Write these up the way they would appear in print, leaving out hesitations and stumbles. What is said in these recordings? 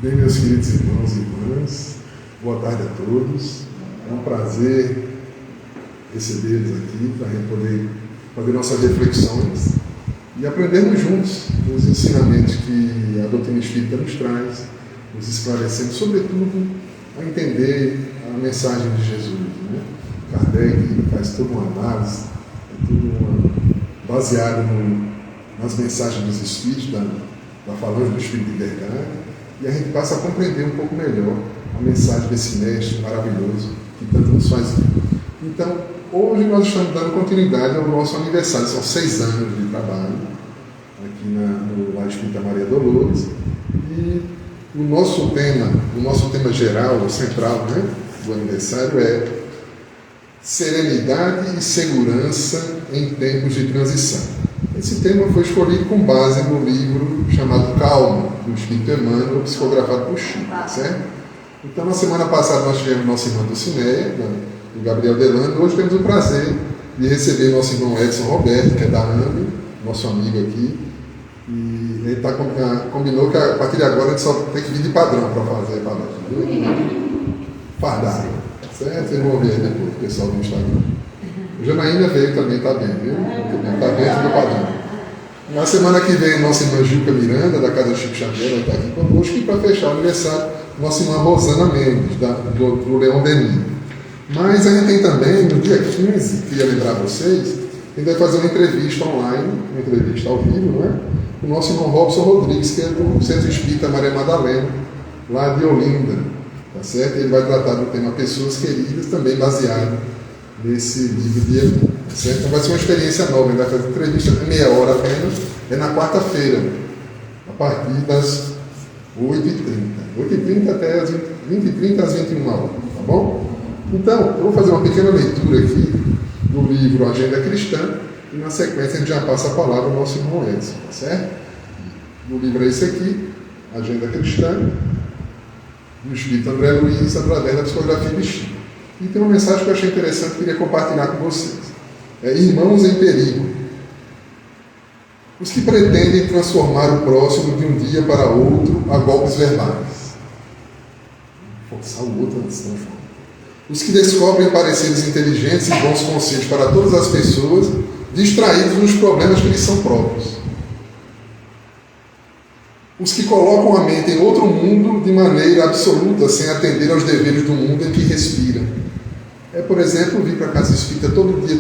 Bem, meus queridos irmãos e irmãs, boa tarde a todos. É um prazer recebê-los aqui para a gente poder fazer nossas reflexões e aprendermos juntos os ensinamentos que a doutrina espírita nos traz, nos esclarecendo, sobretudo, a entender a mensagem de Jesus. Né? Kardec faz toda uma análise, baseada nas mensagens dos Espíritos, da falange do Espírito de Verdade, e a gente passa a compreender um pouco melhor a mensagem desse mestre maravilhoso que tanto nos faz bem. Então, hoje nós estamos dando continuidade ao nosso aniversário, são 6 anos de trabalho aqui no Lar Espírita Maria Dolores, e o nosso tema geral, o central, né, do aniversário é serenidade e segurança em tempos de transição. Esse tema foi escolhido com base no livro chamado Calma, do Espírito Emmanuel, psicografado por Chico, certo? Então, na semana passada nós tivemos nossa irmã Dulcineia, do Gabriel Delano. Hoje temos o prazer de receber nosso irmão Edson Roberto, que é da AME, nosso amigo aqui. E ele combinou que a partir de agora a gente só tem que vir de padrão para fazer a palestra. Fardado, certo? Vocês vão ver depois, o pessoal do Instagram. O Janaína veio também, está bem, viu? Está dentro do padrão. Na semana que vem, nossa irmã Gilca Miranda, da Casa Chico Xavier, vai estar aqui conosco, e para fechar o aniversário, nossa irmã Rosana Mendes, do Leão Denis. Mas a gente tem também, no dia 15, queria lembrar vocês, a gente vai fazer uma entrevista online, uma entrevista ao vivo, não é? Com o nosso irmão Robson Rodrigues, que é do Centro Espírita Maria Madalena, lá de Olinda, tá certo? Ele vai tratar do tema Pessoas Queridas, também baseado nesse livro de Emmanuel, certo? Então vai ser uma experiência nova, ele vai fazer entrevista meia hora apenas, é na quarta-feira, a partir das 8h30. 8h30 até as 20h30 às 21 horas, tá bom? Então, eu vou fazer uma pequena leitura aqui do livro Agenda Cristã, e na sequência a gente já passa a palavra ao nosso irmão Edson, tá certo? O livro é esse aqui, Agenda Cristã, do Espírito André Luiz, através da psicografia de Chico. E tem uma mensagem que eu achei interessante que eu queria compartilhar com vocês. É Irmãos em Perigo. Os que pretendem transformar o próximo de um dia para outro a golpes verbais. Forçar o outro a se transformar. Os que descobrem pareceres inteligentes e bons conselhos para todas as pessoas, distraídos nos problemas que lhes são próprios. Os que colocam a mente em outro mundo de maneira absoluta, sem atender aos deveres do mundo em que respiram. É, por exemplo, vir para a casa espírita todo dia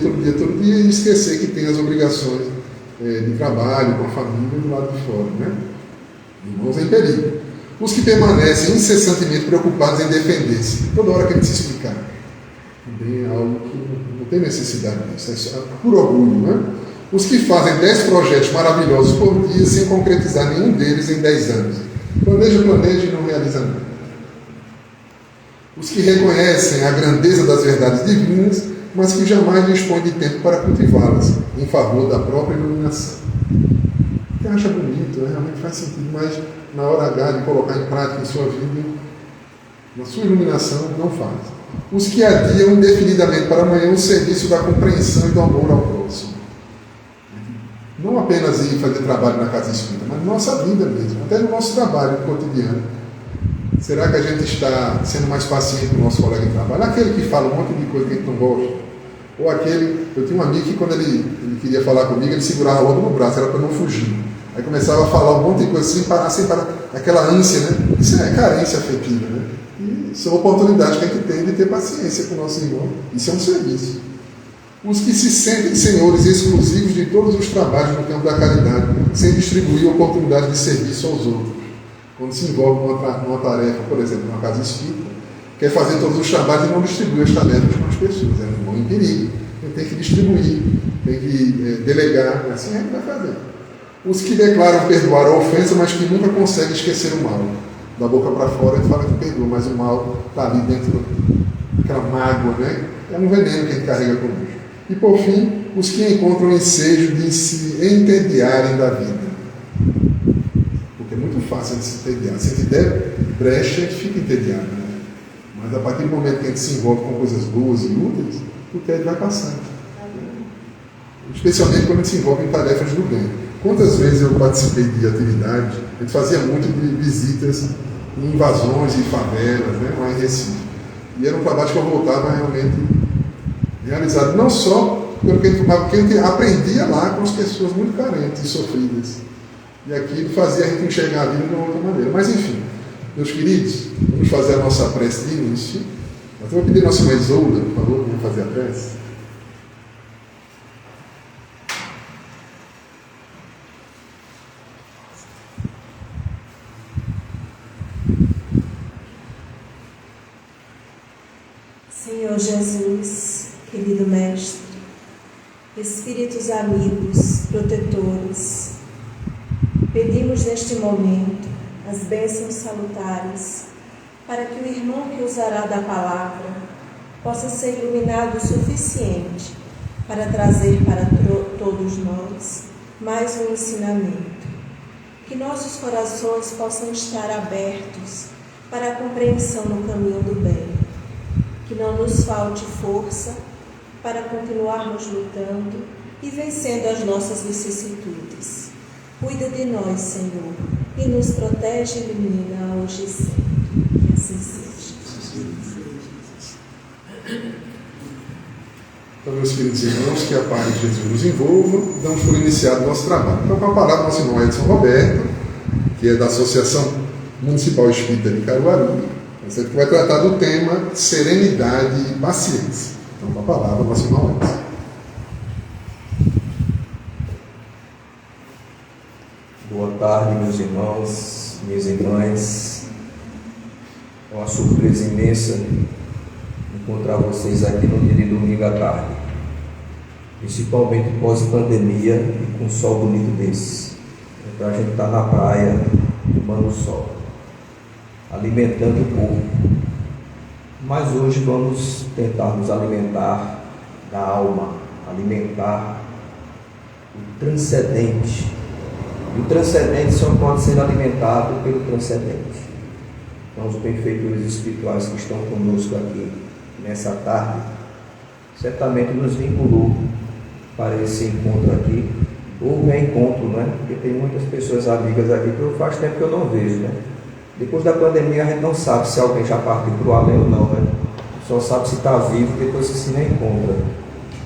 e esquecer que tem as obrigações de trabalho, com a família do lado de fora, né? Irmãos em perigo. Os que permanecem incessantemente preocupados em defender-se, toda hora querem se explicar. Também é algo que não tem necessidade disso, é só por orgulho, né? Os que fazem 10 projetos maravilhosos por dia sem concretizar nenhum deles em 10 anos. Planeja e não realiza nada. Os que reconhecem a grandeza das verdades divinas, mas que jamais dispõem de tempo para cultivá-las, em favor da própria iluminação. Quem acha bonito, realmente faz sentido, mas na hora H de colocar em prática em sua vida, na sua iluminação, não faz. Os que adiam indefinidamente para amanhã o serviço da compreensão e do amor ao próximo. Não apenas ir fazer trabalho na casa espírita, mas na nossa vida mesmo, até no nosso trabalho cotidiano. Será que a gente está sendo mais paciente com o nosso colega de trabalho? Aquele que fala um monte de coisa que a gente não gosta. Ou aquele... Eu tinha um amigo que quando ele queria falar comigo, ele segurava logo no braço, era para não fugir. Aí começava a falar um monte de coisa sem parar. Aquela ânsia, né? Isso é carência afetiva, né? E são oportunidades que a gente tem de ter paciência com o nosso irmão. Isso é um serviço. Os que se sentem senhores exclusivos de todos os trabalhos no campo da caridade, sem distribuir oportunidades de serviço aos outros. Quando se envolve numa tarefa, por exemplo, numa casa espírita, quer fazer todos os trabalhos e não distribui as tarefas com as pessoas. É um irmão em perigo. Ele tem que distribuir, tem que delegar, assim a gente vai fazer. Os que declaram perdoar a ofensa, mas que nunca conseguem esquecer o mal. Da boca para fora, a gente fala que perdoa, mas o mal está ali dentro daquela mágoa, né? É um veneno que a gente carrega conosco. E, por fim, os que encontram ensejo de se entediarem da vida. Porque é muito fácil de se entediar. Se a gente der brecha, a gente fica entediado, né? Mas a partir do momento que a gente se envolve com coisas boas e úteis, o tédio vai passando. Especialmente quando a gente se envolve em tarefas do bem. Quantas vezes eu participei de atividade, a gente fazia muito de visitas invasões e favelas, né, lá em Recife. E era um trabalho que eu voltava realmente realizado, não só pelo que a gente aprendia lá com as pessoas muito carentes e sofridas. E aquilo fazia a gente enxergar a vida de uma outra maneira. Mas enfim, meus queridos, vamos fazer a nossa prece de início. Eu vou pedir a nossa irmã Isolda, por favor, vamos fazer a prece. Senhor Jesus, querido Mestre, Espíritos amigos, protetores, pedimos neste momento as bênçãos salutares para que o irmão que usará da palavra possa ser iluminado o suficiente para trazer para todos nós mais um ensinamento. Que nossos corações possam estar abertos para a compreensão no caminho do bem. Que não nos falte força para continuarmos lutando e vencendo as nossas vicissitudes. Cuida de nós, Senhor, e nos protege e ilumina hoje e sempre. Que assim seja. Então, meus queridos irmãos, que a paz de Jesus nos envolva, damos por iniciado o nosso trabalho. Então, com a palavra, nosso irmão Edson Roberto, que é da Associação Municipal Espírita de Caruaru, que vai tratar do tema serenidade e paciência. Então, com a palavra, nosso irmão Edson. Boa tarde, meus irmãos, minhas irmãs. É uma surpresa imensa encontrar vocês aqui no dia de domingo à tarde, principalmente pós-pandemia e com um sol bonito desse. Então a gente está na praia, tomando sol, alimentando o corpo. Mas hoje vamos tentar nos alimentar da alma, alimentar o transcendente. E o transcendente só pode ser alimentado pelo transcendente. Então, os benfeitores espirituais que estão conosco aqui nessa tarde, certamente nos vinculou para esse encontro aqui, ou reencontro, né? Porque tem muitas pessoas amigas aqui que faz tempo que eu não vejo, né? Depois da pandemia a gente não sabe se alguém já partiu para o além ou não, né? Só sabe se está vivo depois que se reencontra.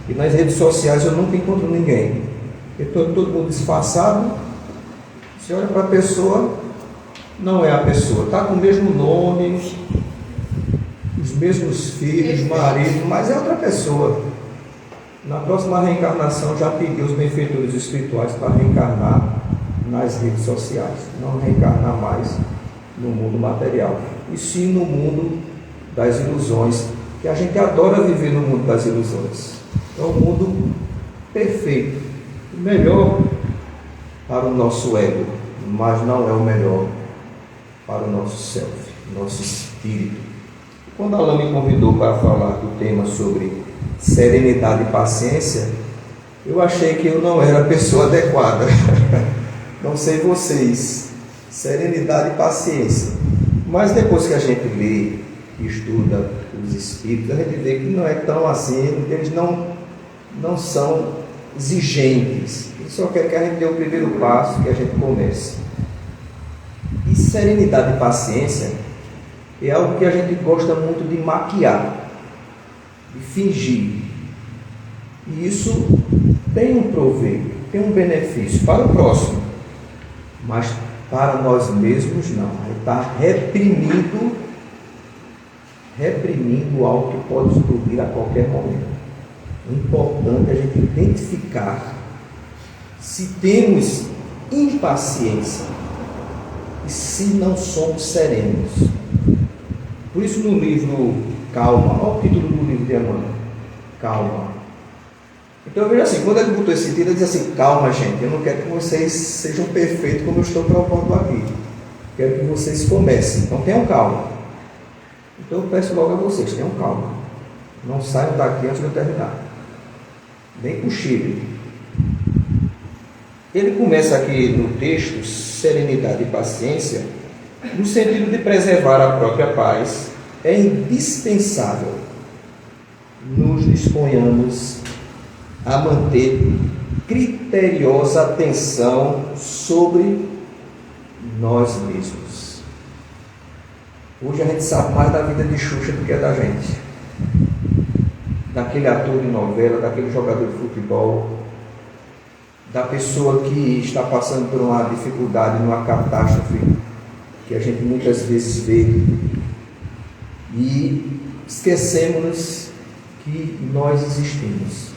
E nas redes sociais eu nunca encontro ninguém. Porque todo mundo disfarçado. Você olha para a pessoa, não é a pessoa. Está com o mesmo nome, os mesmos filhos, marido, mas é outra pessoa. Na próxima reencarnação já pedi aos benfeitores espirituais para reencarnar nas redes sociais. Não reencarnar mais no mundo material, e sim no mundo das ilusões, que a gente adora viver no mundo das ilusões. É um mundo perfeito, o melhor para o nosso ego, mas não é o melhor para o nosso self, nosso espírito. Quando Alain me convidou para falar do tema sobre serenidade e paciência, eu achei que eu não era a pessoa adequada. Não sei vocês, serenidade e paciência. Mas depois que a gente lê e estuda os espíritos, a gente vê que não é tão assim, eles não são exigentes. Eles só querem que a gente dê o primeiro passo, que a gente comece. E serenidade e paciência é algo que a gente gosta muito de maquiar, de fingir. E isso tem um proveito, tem um benefício para o próximo, mas para nós mesmos não. Está reprimindo algo que pode explodir a qualquer momento. É importante a gente identificar se temos impaciência e se não somos serenos. Por isso no livro Calma, olha o título do livro de Emmanuel, Calma. Então eu vejo assim, quando ele botou esse título, ele diz assim: calma, gente, eu não quero que vocês sejam perfeitos como eu estou propondo aqui. Quero que vocês comecem, então tenham calma. Então eu peço logo a vocês, tenham calma. Não saiam daqui antes de eu terminar. Nem cochilem. Ele começa aqui no texto, serenidade e paciência, no sentido de preservar a própria paz. É indispensável nos disponhamos a manter criteriosa atenção sobre nós mesmos. Hoje a gente sabe mais da vida de Xuxa do que da gente. Daquele ator de novela, daquele jogador de futebol, da pessoa que está passando por uma dificuldade, numa catástrofe, que a gente muitas vezes vê. E esquecemos que nós existimos,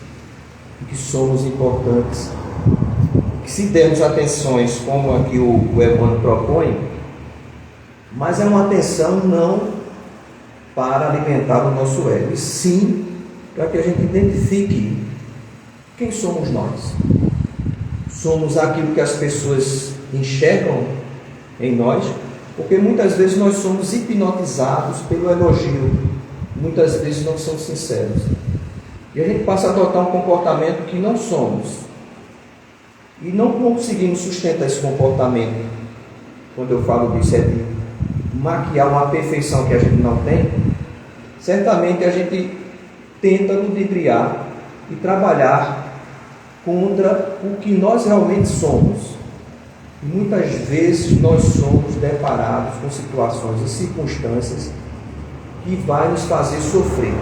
que somos importantes, que se dermos atenções, como aqui o Emmanuel propõe, mas é uma atenção não para alimentar o nosso ego, e sim para que a gente identifique quem somos nós. Somos aquilo que as pessoas enxergam em nós, porque muitas vezes nós somos hipnotizados pelo elogio, muitas vezes não somos sinceros, e a gente passa a adotar um comportamento que não somos, e não conseguimos sustentar esse comportamento. Quando eu falo disso, é de maquiar uma perfeição que a gente não tem. Certamente a gente tenta ludibriar e trabalhar contra o que nós realmente somos. E muitas vezes nós somos deparados com situações e circunstâncias que vai nos fazer sofrer.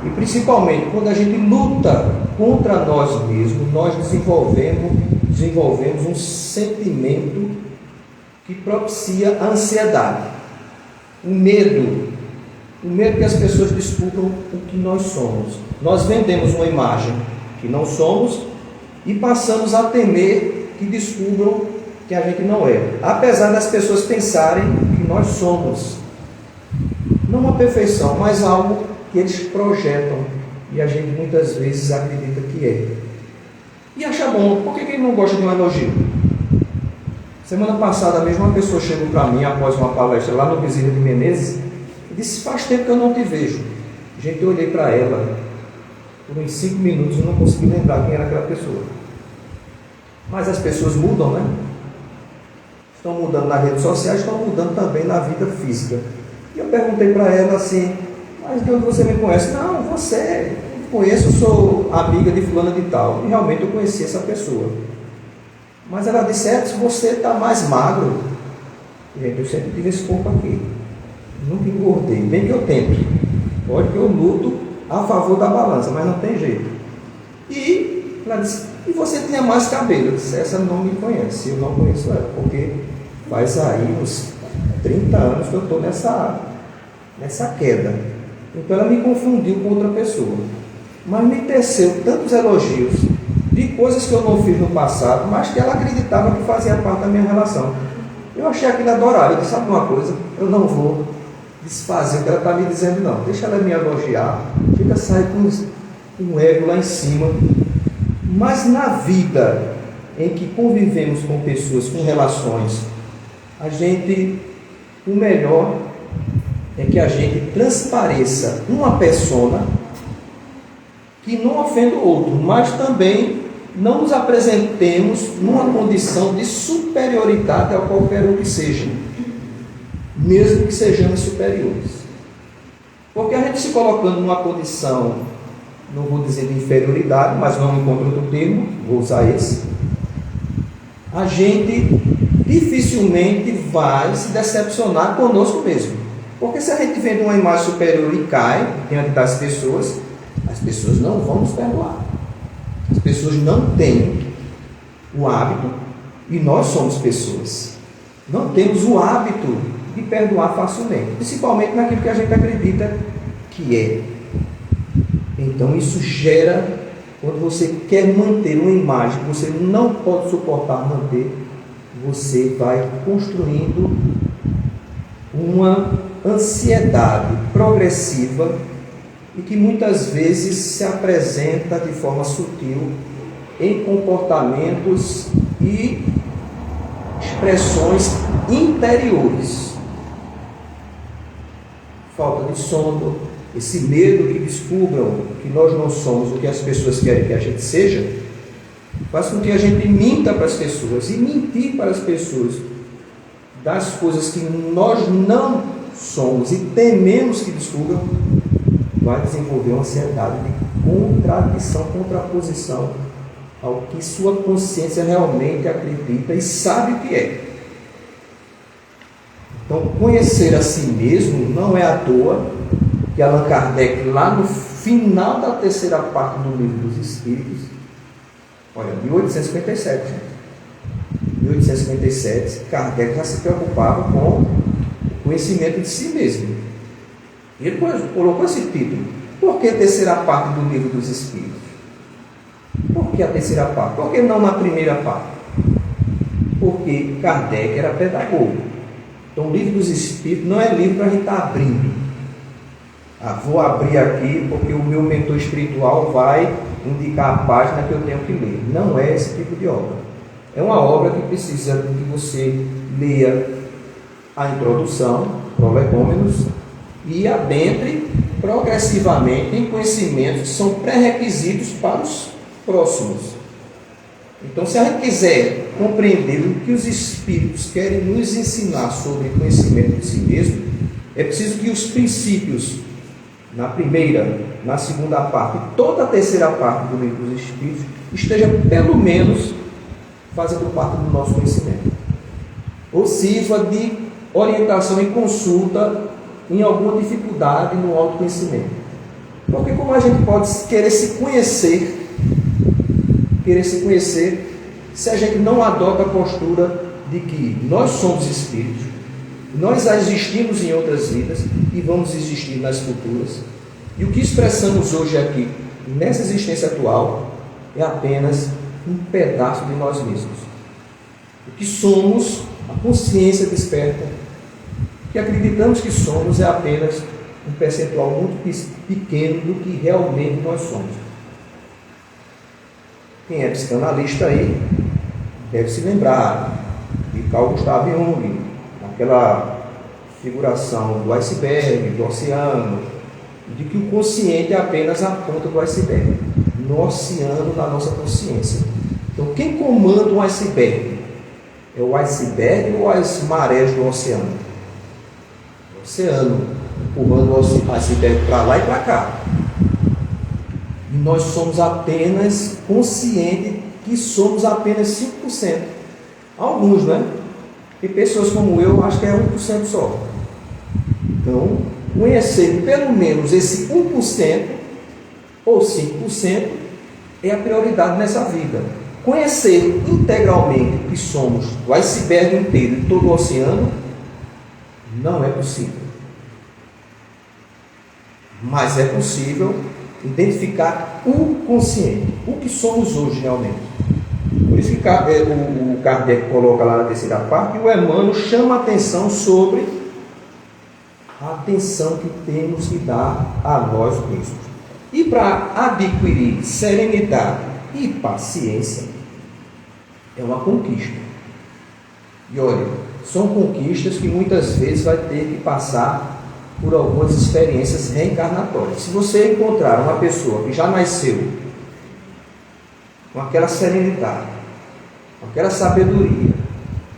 E principalmente quando a gente luta contra nós mesmos, nós desenvolvemos um sentimento que propicia a ansiedade, o medo que as pessoas descubram o que nós somos. Nós vendemos uma imagem que não somos e passamos a temer que descubram que a gente não é, apesar das pessoas pensarem que nós somos, não uma perfeição, mas algo que eles projetam e a gente muitas vezes acredita que é. E acha bom. Por que ele não gosta de um elogio? Semana passada mesmo uma pessoa chegou para mim após uma palestra lá no Bezerra de Menezes e disse: faz tempo que eu não te vejo. Gente, eu olhei para ela, por uns 5 minutos eu não consegui lembrar quem era aquela pessoa. Mas as pessoas mudam, né? Estão mudando nas redes sociais, estão mudando também na vida física. E eu perguntei para ela assim: mas de onde você me conhece? Não, você, eu conheço, eu sou amiga de fulana de tal. E realmente eu conheci essa pessoa. Mas ela disse: Edson, você está mais magro. Gente, eu sempre tive esse corpo aqui, nunca engordei, bem que eu tento. Pode que eu luto a favor da balança, mas não tem jeito. E ela disse: e você tinha mais cabelo? Eu disse: essa não me conhece, eu não conheço ela, porque faz aí uns 30 anos que eu estou nessa queda. Então ela me confundiu com outra pessoa, mas me teceu tantos elogios de coisas que eu não fiz no passado, mas que ela acreditava que fazia parte da minha relação. Eu achei aquilo adorável. Eu disse: sabe uma coisa, eu não vou desfazer o que ela está me dizendo, não. Deixa ela me elogiar, fica sair com um ego lá em cima. Mas na vida em que convivemos com pessoas, com relações, o melhor é que a gente transpareça uma persona que não ofenda o outro, mas também não nos apresentemos numa condição de superioridade a qualquer um que seja, mesmo que sejamos superiores. Porque a gente se colocando numa condição, não vou dizer de inferioridade, mas não encontro outro termo, vou usar esse, a gente dificilmente vai se decepcionar conosco mesmo. Porque se a gente vem de uma imagem superior e cai diante das pessoas, as pessoas não vão nos perdoar. As pessoas não têm o hábito, e nós somos pessoas, não temos o hábito de perdoar facilmente, principalmente naquilo que a gente acredita que é. Então isso gera, quando você quer manter uma imagem que você não pode suportar manter, você vai construindo uma ansiedade progressiva e que muitas vezes se apresenta de forma sutil em comportamentos e expressões interiores. Falta de sono, esse medo que descubram que nós não somos o que as pessoas querem que a gente seja, faz com que a gente minta para as pessoas, e mentir para as pessoas das coisas que nós não somos e tememos que descubram, vai desenvolver uma ansiedade de contradição, contraposição ao que sua consciência realmente acredita e sabe o que é. Então, conhecer a si mesmo não é à toa que Allan Kardec, lá no final da terceira parte do Livro dos Espíritos, olha, 1857, gente. 1857, Kardec já se preocupava com o conhecimento de si mesmo. E ele colocou esse título. Por que a terceira parte do Livro dos Espíritos? Por que a terceira parte? Por que não na primeira parte? Porque Kardec era pedagogo. Então, o Livro dos Espíritos não é livro para a gente estar abrindo. Vou abrir aqui porque o meu mentor espiritual vai indicar a página que eu tenho que ler. Não é esse tipo de obra. É uma obra que precisa que você leia a introdução, prolegômenos, e adentre progressivamente em conhecimentos que são pré-requisitos para os próximos. Então, se a gente quiser compreender o que os Espíritos querem nos ensinar sobre conhecimento de si mesmo, é preciso que os princípios, na primeira, na segunda parte, toda a terceira parte do Livro dos Espíritos, esteja pelo menos fazendo parte do nosso conhecimento, ou sirva de orientação e consulta em alguma dificuldade no autoconhecimento. Porque como a gente pode querer se conhecer se a gente não adota a postura de que nós somos espíritos, nós existimos em outras vidas e vamos existir nas futuras, e o que expressamos hoje aqui, nessa existência atual, é apenas um pedaço de nós mesmos. O que somos, a consciência desperta, o que acreditamos que somos é apenas um percentual muito pequeno do que realmente nós somos. Quem é psicanalista aí deve se lembrar de Carl Gustav Jung, aquela figuração do iceberg, do oceano, de que o consciente é apenas a ponta do iceberg, no oceano da nossa consciência. Então, quem comanda o iceberg? É o iceberg ou as marés do oceano? O oceano empurrando o iceberg para lá e para cá. E nós somos apenas conscientes que somos apenas 5%. Alguns, né? E pessoas como eu, acho que é 1% só. Então, conhecer pelo menos esse 1% ou 5% é a prioridade nessa vida. Conhecer integralmente que somos o iceberg inteiro e todo o oceano não é possível. Mas é possível identificar o consciente, o que somos hoje realmente. Por isso que o Kardec coloca lá na terceira parte, e o Emmanuel chama a atenção sobre a atenção que temos que dar a nós mesmos. E para adquirir serenidade e paciência, é uma conquista. E olha, são conquistas que muitas vezes vai ter que passar por algumas experiências reencarnatórias. Se você encontrar uma pessoa que já nasceu com aquela serenidade, com aquela sabedoria,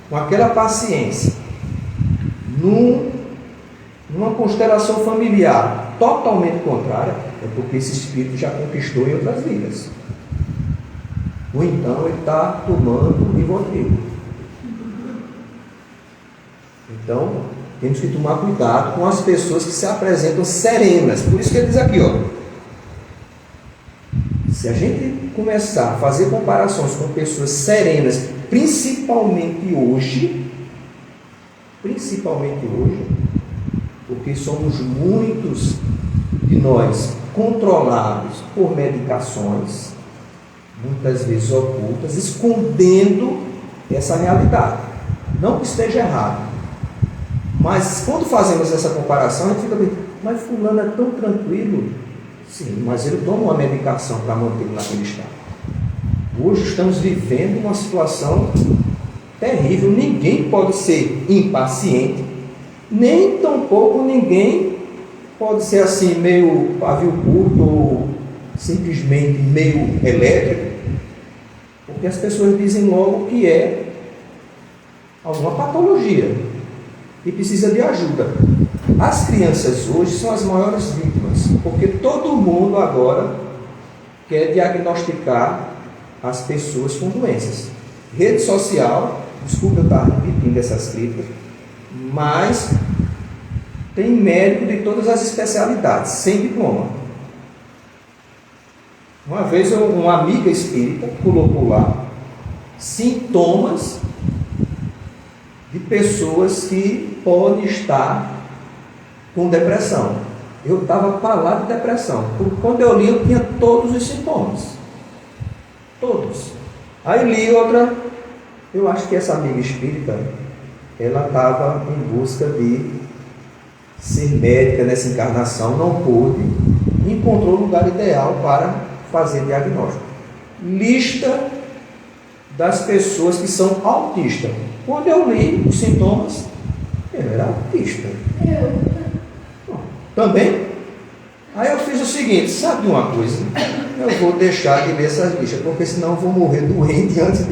com aquela paciência, numa constelação familiar totalmente contrária, é porque esse espírito já conquistou em outras vidas. Ou então ele está tomando Rivotril. Então, temos que tomar cuidado com as pessoas que se apresentam serenas. Por isso que ele diz aqui, ó, se a gente começar a fazer comparações com pessoas serenas, principalmente hoje, porque somos muitos de nós controlados por medicações, muitas vezes ocultas, escondendo essa realidade. Não que esteja errado, mas quando fazemos essa comparação, a gente fica bem, mas fulano é tão tranquilo. Sim, mas ele toma uma medicação para mantê-lo naquele estado. Hoje estamos vivendo uma situação terrível. Ninguém pode ser impaciente, nem tampouco ninguém pode ser assim meio pavio curto ou simplesmente meio elétrico, porque as pessoas dizem logo que é alguma patologia e precisa de ajuda. As crianças hoje são as maiores vítimas, porque todo mundo agora quer diagnosticar as pessoas com doenças. Rede social, desculpa eu estar repetindo essas críticas, mas tem médico de todas as especialidades, sem diploma. Uma vez uma amiga espírita colocou lá sintomas de pessoas que podem estar com depressão. Eu estava para lá de depressão, porque quando eu li eu tinha todos os sintomas, todos. Aí li outra, eu acho que essa amiga espírita, ela estava em busca de ser médica nessa encarnação, não pôde, encontrou o lugar ideal para fazer diagnóstico. Lista das pessoas que são autistas. Quando eu li os sintomas, eu era autista. Também. Aí eu fiz o seguinte, sabe de uma coisa? Eu vou deixar de ler essas listas, porque senão eu vou morrer doente antes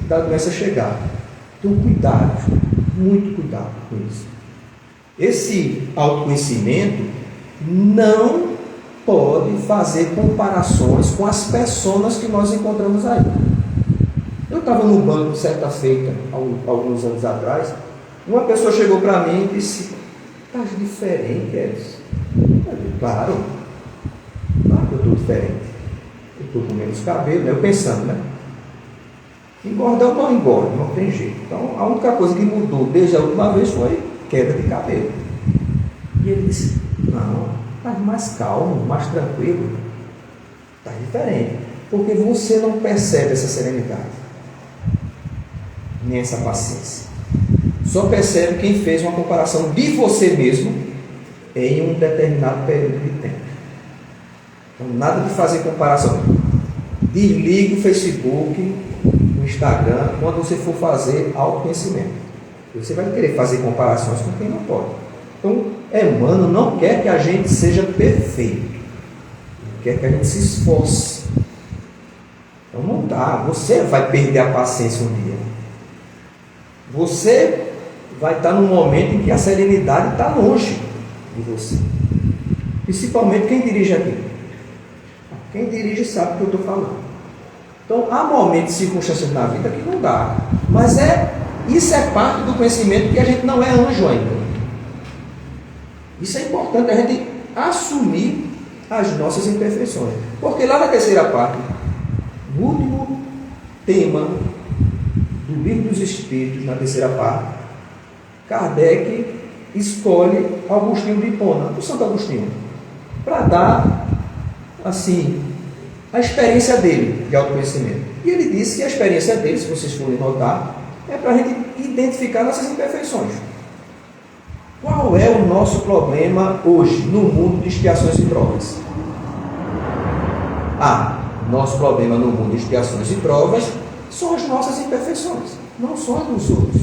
da doença chegar. Então cuidado, muito cuidado com isso. Esse autoconhecimento não pode fazer comparações com as pessoas que nós encontramos aí. Eu estava no banco certa feita, alguns anos atrás, uma pessoa chegou para mim e disse: "Estás diferente, Edson?" Eu disse: claro que eu estou diferente. Eu estou com menos cabelo, eu pensando, né? Engordar eu não engordo, não tem jeito. Então a única coisa que mudou desde a última vez foi queda de cabelo. E ele disse: não, estás mais calmo, mais tranquilo, estás diferente, porque você não percebe essa serenidade, nem essa paciência. Só percebe quem fez uma comparação de você mesmo em um determinado período de tempo. Então, nada de fazer comparação. Desligue o Facebook, o Instagram, quando você for fazer autoconhecimento. Você vai querer fazer comparações com quem não pode. Então, Emmanuel não quer que a gente seja perfeito. Ele quer que a gente se esforce. Então não dá. Você vai perder a paciência um dia. Você vai estar num momento em que a serenidade está longe de você. Principalmente quem dirige aqui. Quem dirige sabe o que eu estou falando. Então há momentos e circunstâncias na vida que não dá. Mas isso é parte do conhecimento que a gente não é anjo ainda. Isso é importante, a gente assumir as nossas imperfeições. Porque lá na terceira parte, no último tema do Livro dos Espíritos, na terceira parte, Kardec escolhe Agostinho de Hipona, o Santo Agostinho, para dar, assim, a experiência dele de autoconhecimento. E ele disse que a experiência dele, se vocês forem notar, é para a gente identificar nossas imperfeições. Qual é o nosso problema hoje no mundo de expiações e provas? Nosso problema no mundo de expiações e provas são as nossas imperfeições, não são as dos outros.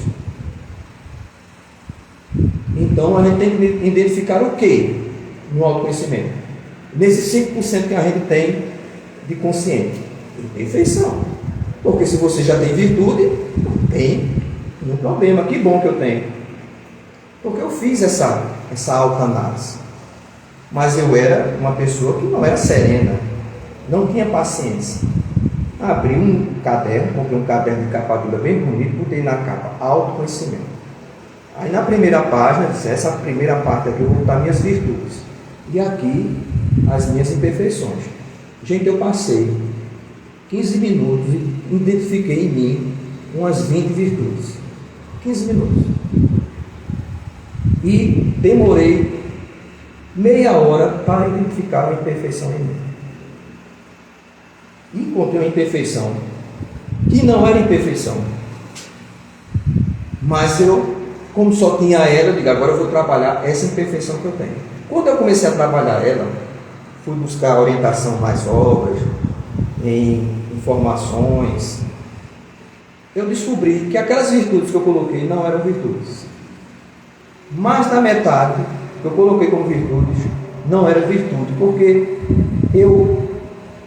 Então a gente tem que identificar o que no autoconhecimento? Nesses 5% que a gente tem de consciente, imperfeição. Porque se você já tem virtude, não tem nenhum problema. Que bom que eu tenho. Porque eu fiz essa autoanálise. Mas eu era uma pessoa que não era serena, não tinha paciência. Abri um caderno, comprei um caderno de capa dura bem bonito, botei na capa autoconhecimento. Aí na primeira página, disse: essa primeira parte aqui eu vou botar minhas virtudes. E aqui as minhas imperfeições. Gente, eu passei 15 minutos e identifiquei em mim umas 20 virtudes. 15 minutos. E demorei meia hora para identificar uma imperfeição em mim. E encontrei uma imperfeição que não era imperfeição. Mas eu, como só tinha ela, eu digo: agora eu vou trabalhar essa imperfeição que eu tenho. Quando eu comecei a trabalhar ela, fui buscar orientação mais obras, em informações, eu descobri que aquelas virtudes que eu coloquei não eram virtudes. Mais da metade que eu coloquei como virtudes não era virtude, porque eu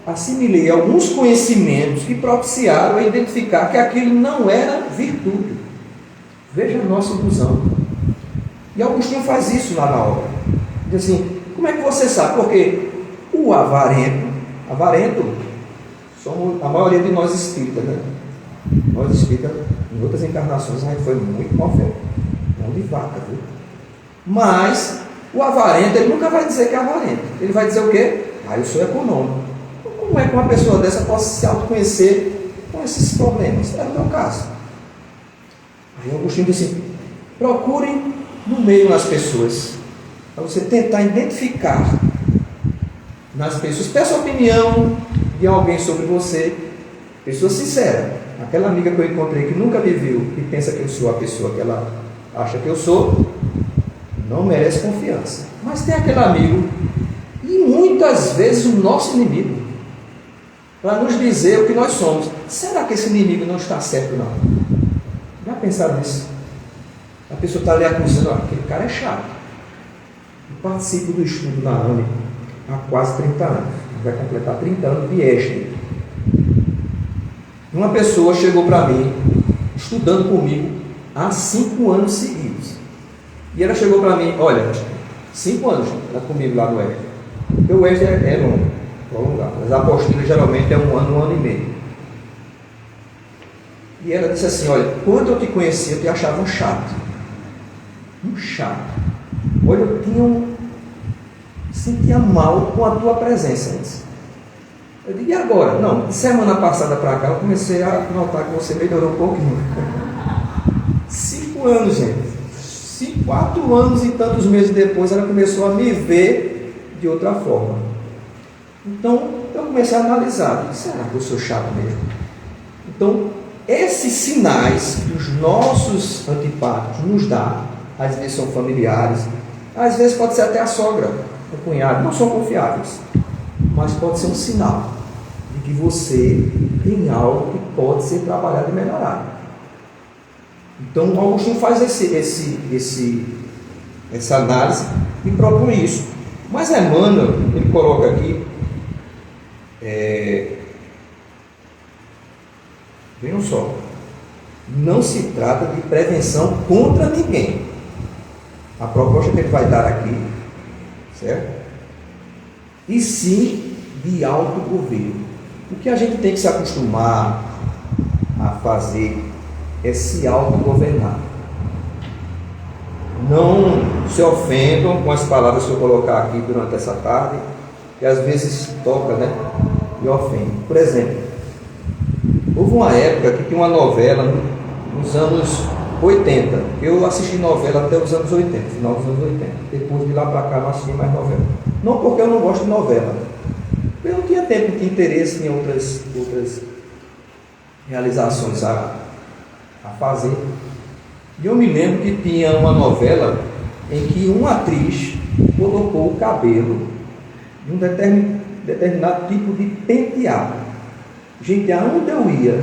assimilei alguns conhecimentos que propiciaram a identificar que aquilo não era virtude. Veja a nossa ilusão. E Agostinho faz isso lá na obra. Diz assim: como é que você sabe? Porque o avarento, somos a maioria de nós espíritas, né? Nós espíritas, em outras encarnações, a gente foi muito mal feito. mão de vaca, viu? Mas o avarento, ele nunca vai dizer que é avarento. Ele vai dizer o quê? Eu sou econômico. Como é que uma pessoa dessa pode se autoconhecer com esses problemas? É o meu caso. Aí Agostinho diz assim: procurem no meio nas pessoas, para você tentar identificar nas pessoas. Peça a opinião de alguém sobre você, pessoa sincera. Aquela amiga que eu encontrei que nunca me viu e pensa que eu sou a pessoa que ela acha que eu sou, não merece confiança. Mas tem aquele amigo, e muitas vezes o nosso inimigo, para nos dizer o que nós somos. Será que esse inimigo não está certo, não? Já pensaram nisso? A pessoa está ali acusando: aquele cara é chato. Eu participo do estudo na AME há quase 30 anos. Vai completar 30 anos de ESTE. Uma pessoa chegou para mim, estudando comigo, há 5 anos seguidos. E ela chegou para mim: olha, 5 anos ela comigo lá no ESTE. Porque o ESTE é longo, prolongado. Mas a apostila geralmente é 1 ano, 1 ano e meio. E ela disse assim: olha, quando eu te conhecia, eu te achava um chato. Um chato. Olha, eu sentia mal com a tua presença antes. Eu digo: e agora? Não, de semana passada para cá eu comecei a notar que você melhorou um pouquinho. 5 anos, gente. 4 anos e tantos meses depois ela começou a me ver de outra forma. Então eu comecei a analisar: será que eu sou chato mesmo? Então, esses sinais que os nossos antipáticos nos dão, às vezes são familiares, às vezes pode ser até a sogra, o cunhado, não são confiáveis, mas pode ser um sinal de que você tem algo que pode ser trabalhado e melhorado. Então, Agostinho faz essa análise e propõe isso. Mas Emmanuel, ele coloca aqui, vejam só, não se trata de prevenção contra ninguém. A proposta que ele vai dar aqui, certo? E sim de autogoverno. O que a gente tem que se acostumar a fazer é se autogovernar. Não se ofendam com as palavras que eu colocar aqui durante essa tarde, que às vezes toca, né? E ofende. Por exemplo, houve uma época que tinha uma novela nos anos 80. Eu assisti novela até os anos 80, final dos anos 80. Depois de lá para cá não assisti mais novela. Não porque eu não gosto de novela. Eu não tinha tempo, não tinha interesse em outras realizações a fazer. E eu me lembro que tinha uma novela em que uma atriz colocou o cabelo de um determinado tipo de penteado. Gente, aonde eu ia,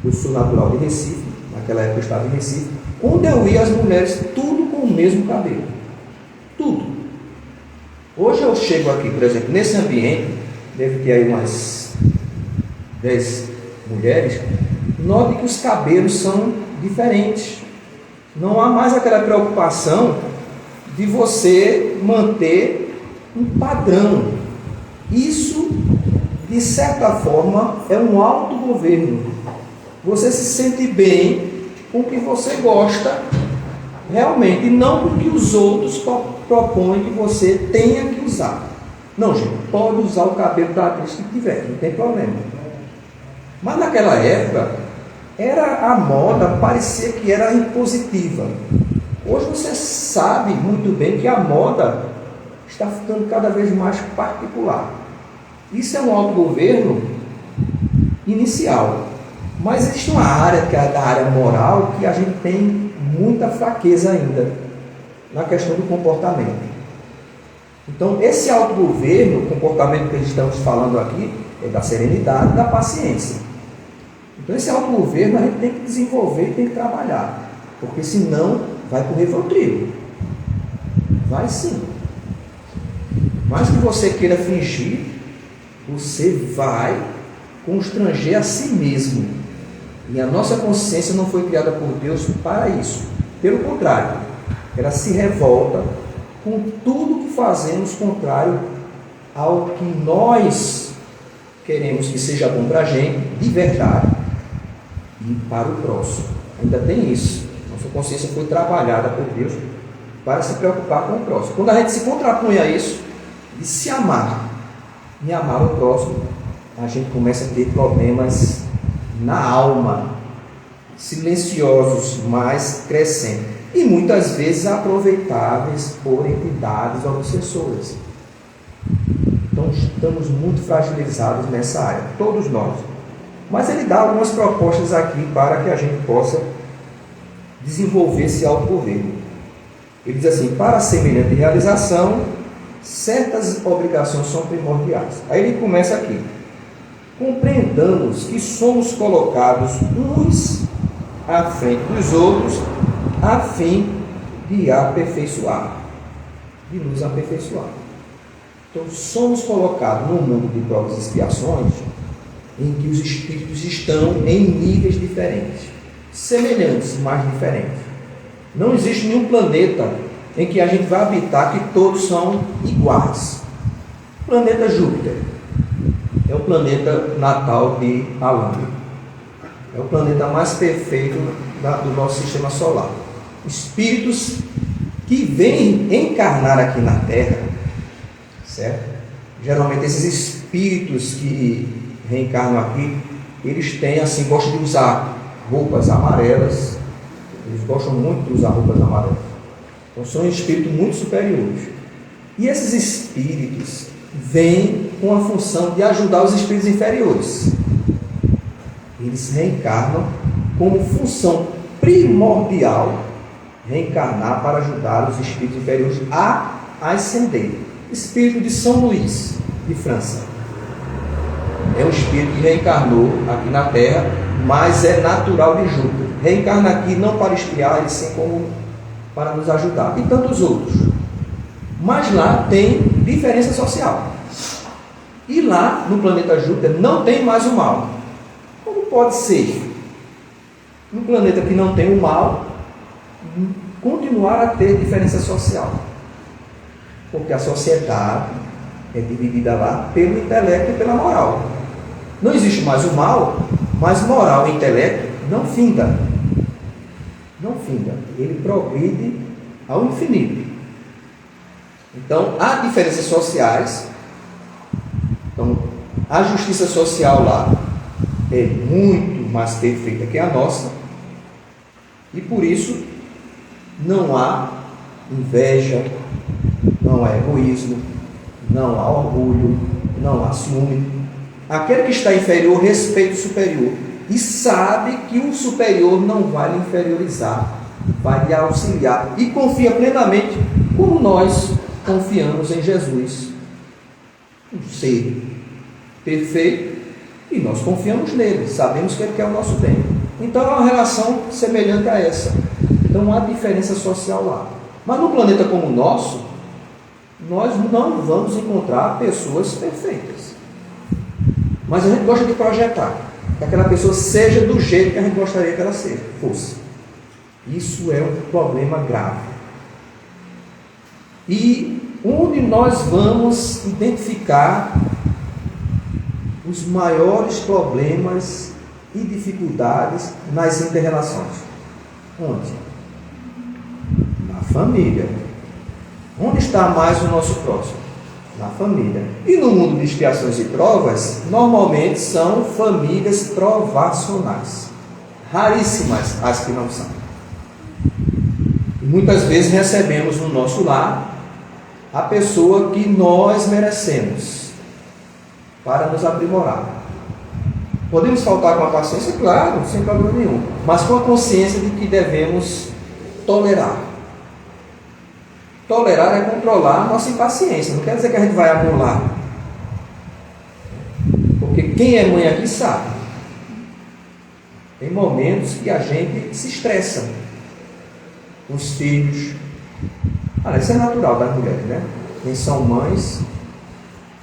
eu sou natural de Recife, naquela época eu estava em Recife, onde eu ia as mulheres tudo com o mesmo cabelo. Tudo. Hoje eu chego aqui, por exemplo, nesse ambiente, deve ter aí umas 10 mulheres, note que os cabelos são diferentes. Não há mais aquela preocupação de você manter um padrão. Isso, de certa forma, é um autogoverno. Você se sente bem com o que você gosta realmente, e não com o que os outros propõem que você tenha que usar. Não, gente, pode usar o cabelo da atriz que tiver, não tem problema. Mas naquela época, era a moda, parecia que era impositiva. Hoje você sabe muito bem que a moda está ficando cada vez mais particular. Isso é um autogoverno inicial. Mas existe uma área, que é da área moral, que a gente tem muita fraqueza ainda na questão do comportamento. Então, esse autogoverno, o comportamento que estamos falando aqui, é da serenidade e da paciência. Então, esse autogoverno a gente tem que desenvolver e tem que trabalhar, porque senão vai correr Rivotril. Vai sim. Mais que você queira fingir, você vai constranger a si mesmo. E a nossa consciência não foi criada por Deus para isso. Pelo contrário, ela se revolta com tudo que fazemos contrário ao que nós queremos que seja bom para a gente, de verdade, e para o próximo. Ainda tem isso. Nossa consciência foi trabalhada por Deus para se preocupar com o próximo. Quando a gente se contrapõe a isso, de se amar e amar o próximo, a gente começa a ter problemas na alma, silenciosos, mas crescendo, e muitas vezes aproveitáveis por entidades obsessoras. Então estamos muito fragilizados nessa área, todos nós. Mas ele dá algumas propostas aqui para que a gente possa desenvolver esse autogoverno. Ele diz assim: para semelhante realização, certas obrigações são primordiais. Aí ele começa aqui: compreendamos que somos colocados uns à frente dos outros, a fim de aperfeiçoar, de nos aperfeiçoar. Então, somos colocados num mundo de provas e expiações em que os espíritos estão em níveis diferentes, semelhantes, mas diferentes. Não existe nenhum planeta em que a gente vai habitar que todos são iguais. O planeta Júpiter é o planeta natal de Allan. É o planeta mais perfeito do nosso sistema solar. Espíritos que vêm encarnar aqui na Terra, certo? Geralmente esses espíritos que reencarnam aqui, eles têm assim, gostam de usar roupas amarelas. Eles gostam muito de usar roupas amarelas. Então são espíritos muito superiores. E esses espíritos vêm com a função de ajudar os espíritos inferiores. Eles reencarnam como função primordial, reencarnar para ajudar os espíritos inferiores a ascender. Espírito de São Luís, de França. É um espírito que reencarnou aqui na Terra, mas é natural de Júpiter. Reencarna aqui não para espiar, e sim como para nos ajudar. E tantos outros. Mas lá tem diferença social. E lá, no planeta Júpiter, não tem mais o mal. Como pode ser, no planeta que não tem o mal, continuar a ter diferença social? Porque a sociedade é dividida lá pelo intelecto e pela moral. Não existe mais o mal, mas moral e intelecto não finda. Não finda. Ele progride ao infinito. Então, há diferenças sociais. Então, a justiça social lá é muito mais perfeita que a nossa. E por isso, não há inveja, não há egoísmo, não há orgulho, não há ciúme. Aquele que está inferior respeita o superior e sabe que o superior não vai lhe inferiorizar, vai lhe auxiliar, e confia plenamente, como nós confiamos em Jesus, um ser perfeito, e nós confiamos nele, sabemos que ele quer o nosso bem. Então é uma relação semelhante a essa. Então há diferença social lá. Mas no planeta como o nosso, nós não vamos encontrar pessoas perfeitas. Mas a gente gosta de projetar que aquela pessoa seja do jeito que a gente gostaria que ela fosse. Isso é um problema grave. E onde nós vamos identificar os maiores problemas e dificuldades nas inter-relações? Onde? Na família. Onde está mais o nosso próximo? Na família. E no mundo de expiações e provas, normalmente são famílias provacionais. Raríssimas as que não são. E muitas vezes recebemos no nosso lar a pessoa que nós merecemos para nos aprimorar. Podemos faltar com a paciência? Claro, sem problema nenhum. Mas com a consciência de que devemos tolerar. Tolerar é controlar a nossa impaciência. Não quer dizer que a gente vai anular. Porque quem é mãe aqui sabe. Tem momentos que a gente se estressa. Os filhos. Isso é natural das mulheres, né? Quem são mães.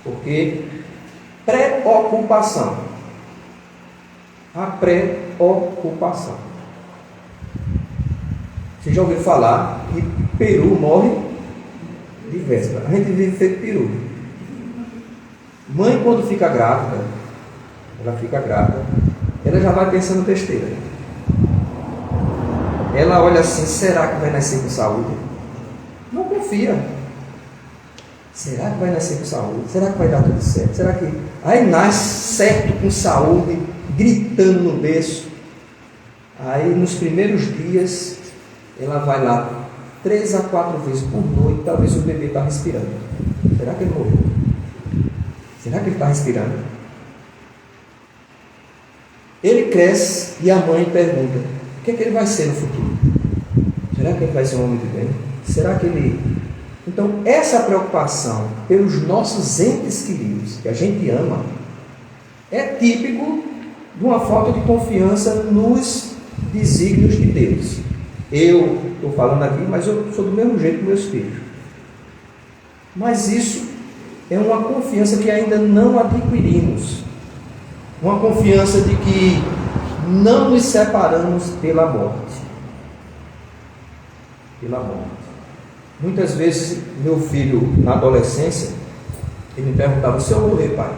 Porque preocupação. A preocupação. Você já ouviu falar que peru morre de véspera? A gente vive feito peru. Mãe, quando fica grávida, ela já vai pensando besteira. ela olha assim, será que vai nascer com saúde? Não confia. Será que vai nascer com saúde? Será que vai dar tudo certo? Será que... Aí nasce certo, com saúde, gritando no berço. Aí nos primeiros dias, ela vai lá 3 a 4 vezes por noite, talvez o bebê está respirando. Será que ele morreu? Será que ele está respirando? Ele cresce e a mãe pergunta, o que é que ele vai ser no futuro? Será que ele vai ser um homem de bem? Será que ele... Então, essa preocupação pelos nossos entes queridos, que a gente ama, é típico de uma falta de confiança nos desígnios de Deus. Eu estou falando aqui, mas eu sou do mesmo jeito com meus filhos. Mas isso é uma confiança que ainda não adquirimos. Uma confiança de que não nos separamos pela morte. Pela morte. Muitas vezes, meu filho, na adolescência, ele me perguntava, se eu morrer, pai?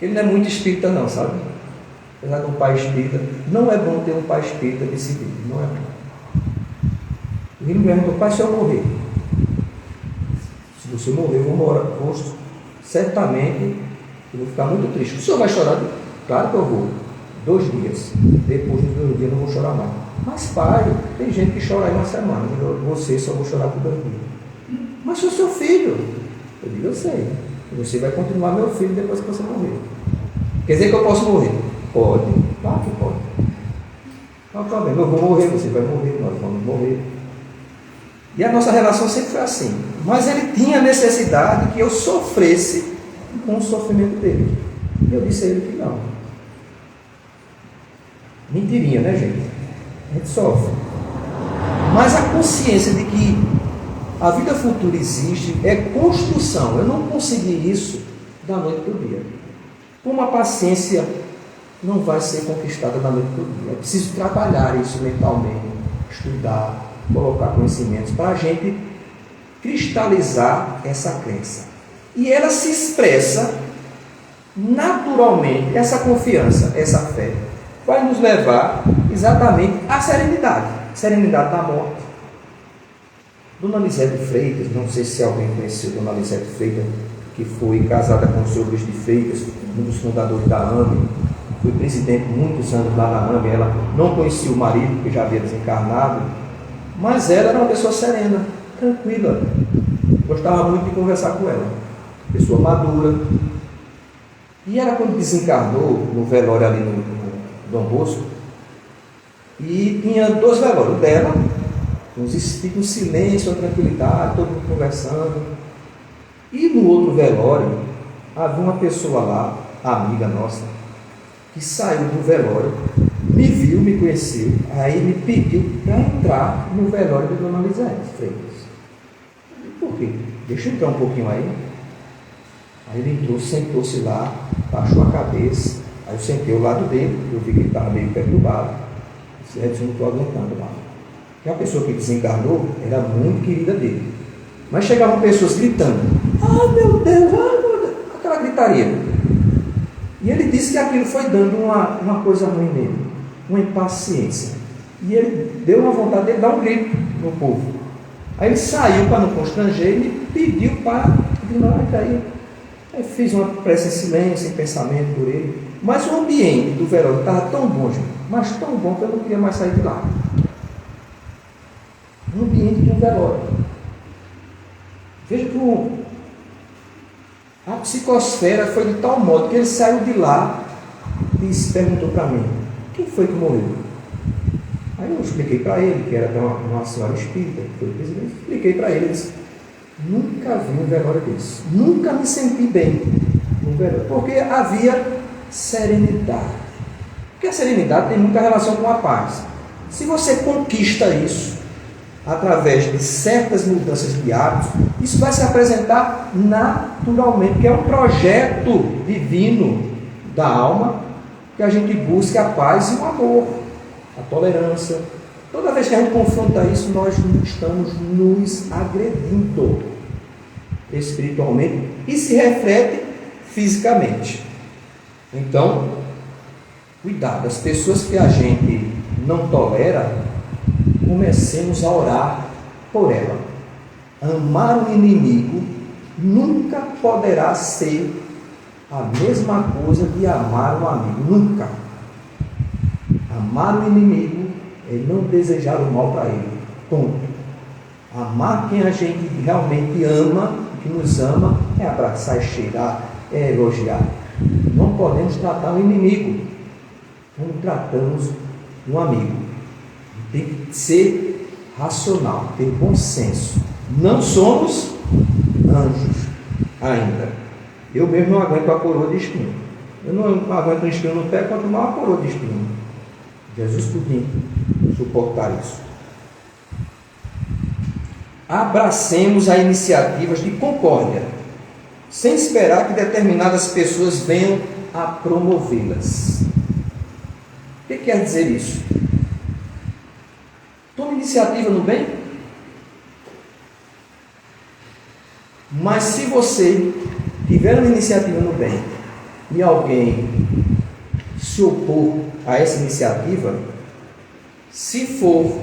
Ele não é muito espírita não, sabe? Apesar de um pai espírita, não é bom ter um pai espírita decidido, não é bom. Ele me perguntou, pai, se eu morrer? Se você morrer, eu vou certamente, eu vou ficar muito triste. O senhor vai chorar? Claro que eu vou. 2 dias. Depois dos 2 dias eu não vou chorar mais. Mas pai, tem gente que chora aí uma semana. Você só vou chorar por 2 dias. Mas sou seu filho. Eu digo, eu sei. Você vai continuar meu filho depois que você morrer. Quer dizer que eu posso morrer? Pode. Claro que pode. Não, tá bem, eu vou morrer, você vai morrer, nós vamos morrer. E a nossa relação sempre foi assim. Mas ele tinha necessidade que eu sofresse com o sofrimento dele. E eu disse a ele que não. Mentirinha, né, gente? A gente sofre. Mas a consciência de que a vida futura existe é construção. Eu não consegui isso da noite para o dia. Uma paciência não vai ser conquistada da noite para o dia. É preciso trabalhar isso mentalmente, estudar, colocar conhecimentos para a gente cristalizar essa crença. E ela se expressa naturalmente, essa confiança, essa fé, vai nos levar exatamente à serenidade. Serenidade da morte. Dona Lisete Freitas, não sei se alguém conheceu Dona Lisete Freitas, que foi casada com o senhor Luiz de Freitas, um dos fundadores da AME, foi presidente muitos anos lá na AME. Ela não conhecia o marido, porque já havia desencarnado, mas ela era uma pessoa serena, tranquila. Gostava muito de conversar com ela. Pessoa madura. E ela, quando desencarnou, no velório ali no Dom Bosco, e tinha 2 velórios, dela, uns espíritos, um silêncio, uma tranquilidade, todo mundo conversando. E no outro velório, havia uma pessoa lá, amiga nossa, que saiu do velório, me viu, me conheceu, aí me pediu para entrar no velório de Dona Lisete Freitas. Por quê? Deixa eu entrar um pouquinho aí. Aí ele entrou, sentou-se lá, baixou a cabeça, aí eu sentei ao lado dele, eu vi que ele estava meio perturbado. Disse, Edson, não estou aguentando lá. E a pessoa que desencarnou era muito querida dele. Mas chegavam pessoas gritando, ah meu Deus, aquela gritaria. E ele disse que aquilo foi dando uma coisa ruim nele, uma impaciência. E ele deu uma vontade de dar um grito no povo. Aí ele saiu para não constranger e me pediu para ignorar aí. Aí fiz uma prece em silêncio, em pensamento por ele. Mas o ambiente do velório estava tão bom, gente, mas tão bom que eu não queria mais sair de lá. No ambiente de um velório. Veja que a psicosfera foi de tal modo que ele saiu de lá e perguntou para mim, quem foi que morreu? Aí eu expliquei para ele, que era uma senhora espírita, que foi o presidente, expliquei para ele, disse, nunca vi um velório desse, nunca me senti bem no velório, porque havia serenidade. Porque a serenidade tem muita relação com a paz. Se você conquista isso, através de certas mudanças de hábitos, isso vai se apresentar naturalmente, que é um projeto divino da alma, que a gente busque a paz e o amor, a tolerância. Toda vez que a gente confronta isso, nós estamos nos agredindo espiritualmente e se reflete fisicamente. Então, cuidado, as pessoas que a gente não tolera, comecemos a orar por ela. Amar o inimigo nunca poderá ser a mesma coisa de amar um amigo. Nunca. Amar o inimigo é não desejar o mal para ele. Ponto. Amar quem a gente realmente ama, que nos ama, é abraçar, é cheirar, é elogiar. Não podemos tratar um inimigo como tratamos um amigo. Tem que ser racional, ter bom senso. Não somos anjos ainda. Eu mesmo não aguento a coroa de espinho. Eu não aguento um espinho no pé, quanto mais uma coroa de espinho. Jesus podia suportar isso. Abracemos as iniciativas de concórdia, sem esperar que determinadas pessoas venham a promovê-las. O que quer dizer isso? Tome iniciativa no bem. Mas se você tiver uma iniciativa no bem e alguém se opor a essa iniciativa, se for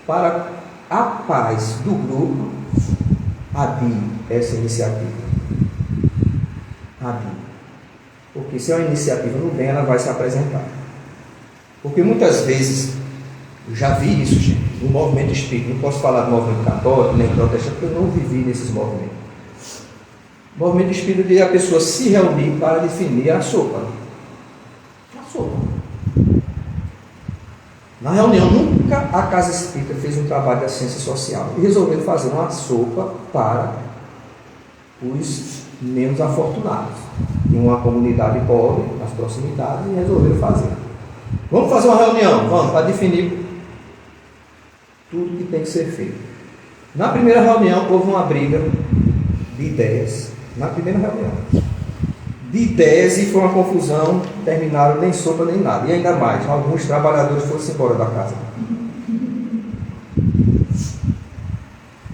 para a paz do grupo, adie essa iniciativa. Adie. Porque se é uma iniciativa no bem, ela vai se apresentar. Porque muitas vezes, eu já vi isso, gente, no movimento espírita. Não posso falar do movimento católico, nem protestante, porque eu não vivi nesses movimentos. O movimento espírita de a pessoa se reunir para definir a sopa. A sopa. Na reunião, nunca a Casa Espírita fez um trabalho da ciência social e resolveu fazer uma sopa para os menos afortunados. Em uma comunidade pobre, nas proximidades, e resolveram fazer. Vamos fazer uma reunião, vamos, para definir tudo que tem que ser feito. Na primeira reunião, houve uma briga de ideias. Na primeira reunião. De ideias, e foi uma confusão, terminaram nem sopa nem nada. E ainda mais, alguns trabalhadores foram-se embora da casa.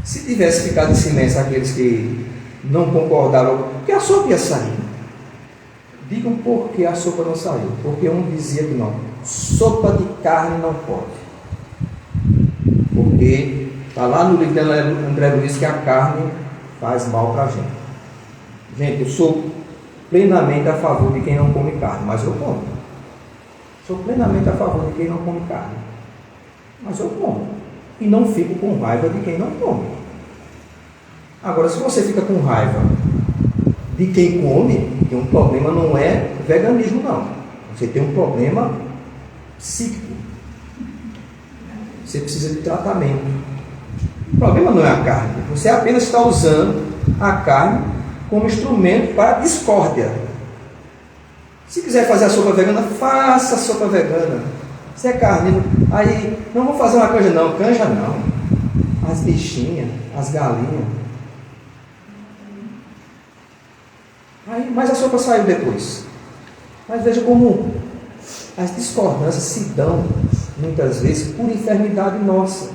Se tivesse ficado em silêncio aqueles que não concordaram, porque a sopa ia sair. Digam por que a sopa não saiu. Porque um dizia que não. Sopa de carne não pode. Porque está lá no livro de André Luiz que a carne faz mal para a gente. Gente, eu sou plenamente a favor de quem não come carne, mas eu como. Sou plenamente a favor de quem não come carne, mas eu como. E não fico com raiva de quem não come. Agora, se você fica com raiva de quem come, tem um problema, não é veganismo, não. Você tem um problema psíquico. Você precisa de tratamento. O problema não é a carne. Você apenas está usando a carne como instrumento para a discórdia. Se quiser fazer a sopa vegana, faça a sopa vegana. Se é carne, aí não vou fazer uma canja não. Canja não. As bichinhas, as galinhas. Aí, mas a sopa saiu depois. Mas veja como as discordâncias se dão, muitas vezes, por enfermidade nossa.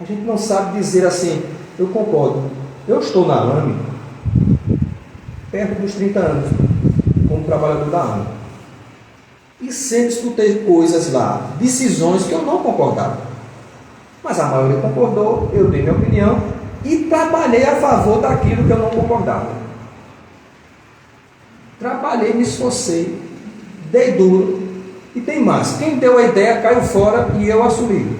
A gente não sabe dizer assim, eu concordo. Eu estou na AME, perto dos 30 anos, como trabalhador da AME. E sempre escutei coisas lá, decisões que eu não concordava. Mas a maioria concordou, eu dei minha opinião e trabalhei a favor daquilo que eu não concordava. Trabalhei, me esforcei, dei duro. E tem mais, quem deu a ideia caiu fora e eu assumi.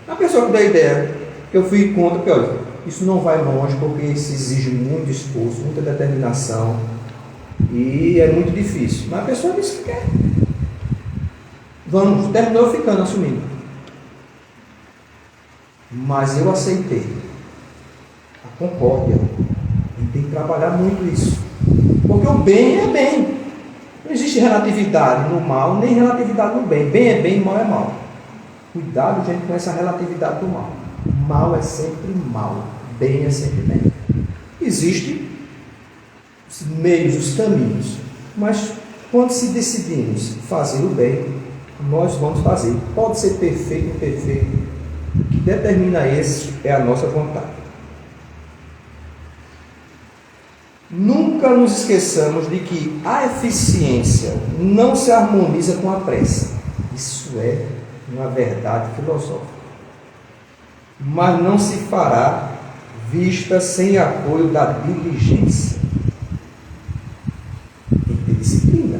A pessoa que deu a ideia, eu fui contra, porque olha, isso não vai longe, porque isso exige muito esforço, muita determinação, e é muito difícil. Mas a pessoa disse que quer. Vamos, terminou eu ficando, assumindo. Mas eu aceitei. A concórdia. A gente tem que trabalhar muito isso. Porque o bem é bem. Não existe relatividade no mal, nem relatividade no bem. Bem é bem, mal é mal. Cuidado, gente, com essa relatividade do mal. Mal é sempre mal, bem é sempre bem. Existem os meios, os caminhos, mas quando se decidimos fazer o bem, nós vamos fazer. Pode ser perfeito ou imperfeito. O que determina isso é a nossa vontade. Nunca nos esqueçamos de que a eficiência não se harmoniza com a pressa. Isso é uma verdade filosófica. Mas não se fará vista sem apoio da diligência. Tem que ter disciplina.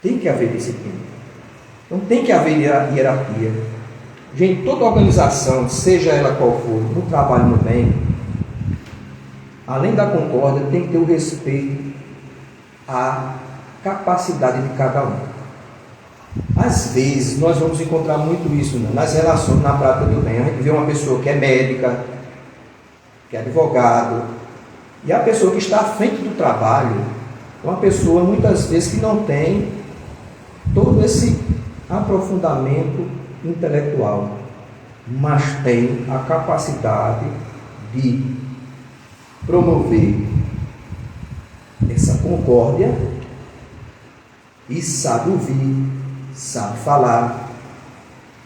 Tem que haver disciplina. Então tem que haver hierarquia. Gente, toda organização, seja ela qual for, no trabalho, no bem, além da concórdia, tem que ter o respeito à capacidade de cada um. Às vezes, nós vamos encontrar muito isso nas relações, na prática do bem. A gente vê uma pessoa que é médica, que é advogado, e a pessoa que está à frente do trabalho, uma pessoa muitas vezes que não tem todo esse aprofundamento intelectual, mas tem a capacidade de promover essa concórdia e sabe ouvir, sabe falar,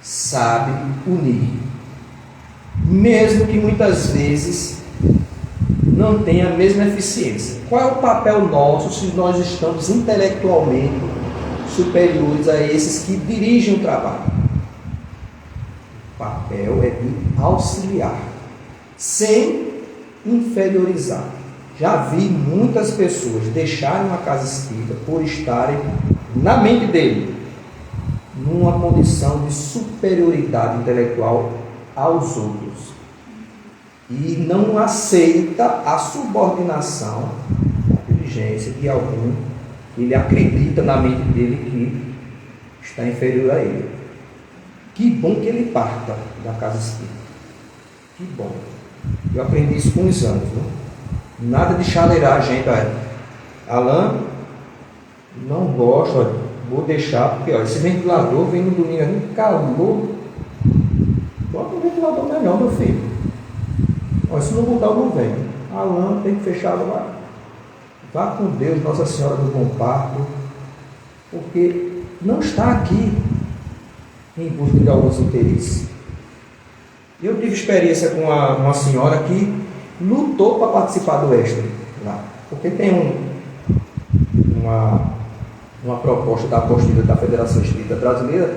sabe unir, mesmo que muitas vezes não tenha a mesma eficiência. Qual é o papel nosso se nós estamos intelectualmente superiores a esses que dirigem o trabalho? O papel é de auxiliar, sem inferiorizar. Já vi muitas pessoas deixarem uma casa espírita por estarem, na mente dele, numa condição de superioridade intelectual aos outros. E não aceita a subordinação, a diligência de algum que ele acredita na mente dele que está inferior a ele. Que bom que ele parta da casa espírita. Que bom. Eu aprendi isso com os anos, né? Nada de chaleirar a gente. Olha, Alain, não gosto, olha, vou deixar, porque olha, esse ventilador vem no domingo aqui, calor. Bota um ventilador melhor, meu filho. Olha, se não botar, eu não venho. Alain tem que fechar lá. Vá com Deus, Nossa Senhora do Bom Parto, porque não está aqui em busca de alguns interesses. Eu tive experiência com uma senhora que lutou para participar do extra lá, porque tem uma proposta da apostila da Federação Espírita Brasileira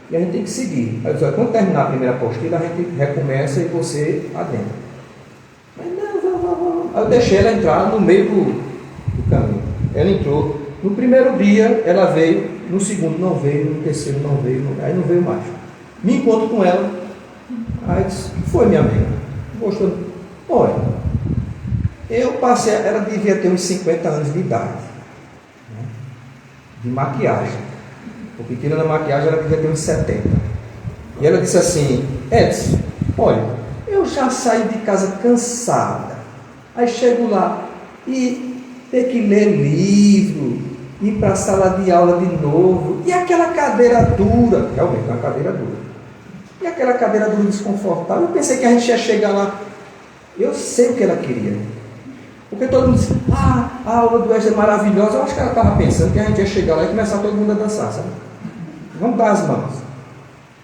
e a gente tem que seguir. Aí, quando terminar a primeira apostila, a gente recomeça e você adentra. Mas não. Aí eu deixei ela entrar no meio do caminho. Ela entrou. No primeiro dia ela veio, no segundo não veio, no terceiro não veio, aí não veio mais. Me encontro com ela. Aí disse, foi minha amiga? Gostou? Olha, eu passei, ela devia ter uns 50 anos de idade, né, de maquiagem, porque tirando a maquiagem ela devia ter uns 70. E ela disse assim, Edson, olha, eu já saí de casa cansada, aí chego lá e ter que ler livro, ir para a sala de aula de novo, e aquela cadeira dura, realmente uma cadeira dura, e aquela cadeira dura desconfortável. Eu pensei que a gente ia chegar lá. Eu sei o que ela queria, porque todo mundo disse, a aula do Extra é maravilhosa. Eu acho que ela estava pensando que a gente ia chegar lá e começar todo mundo a dançar, sabe? Vamos dar as mãos.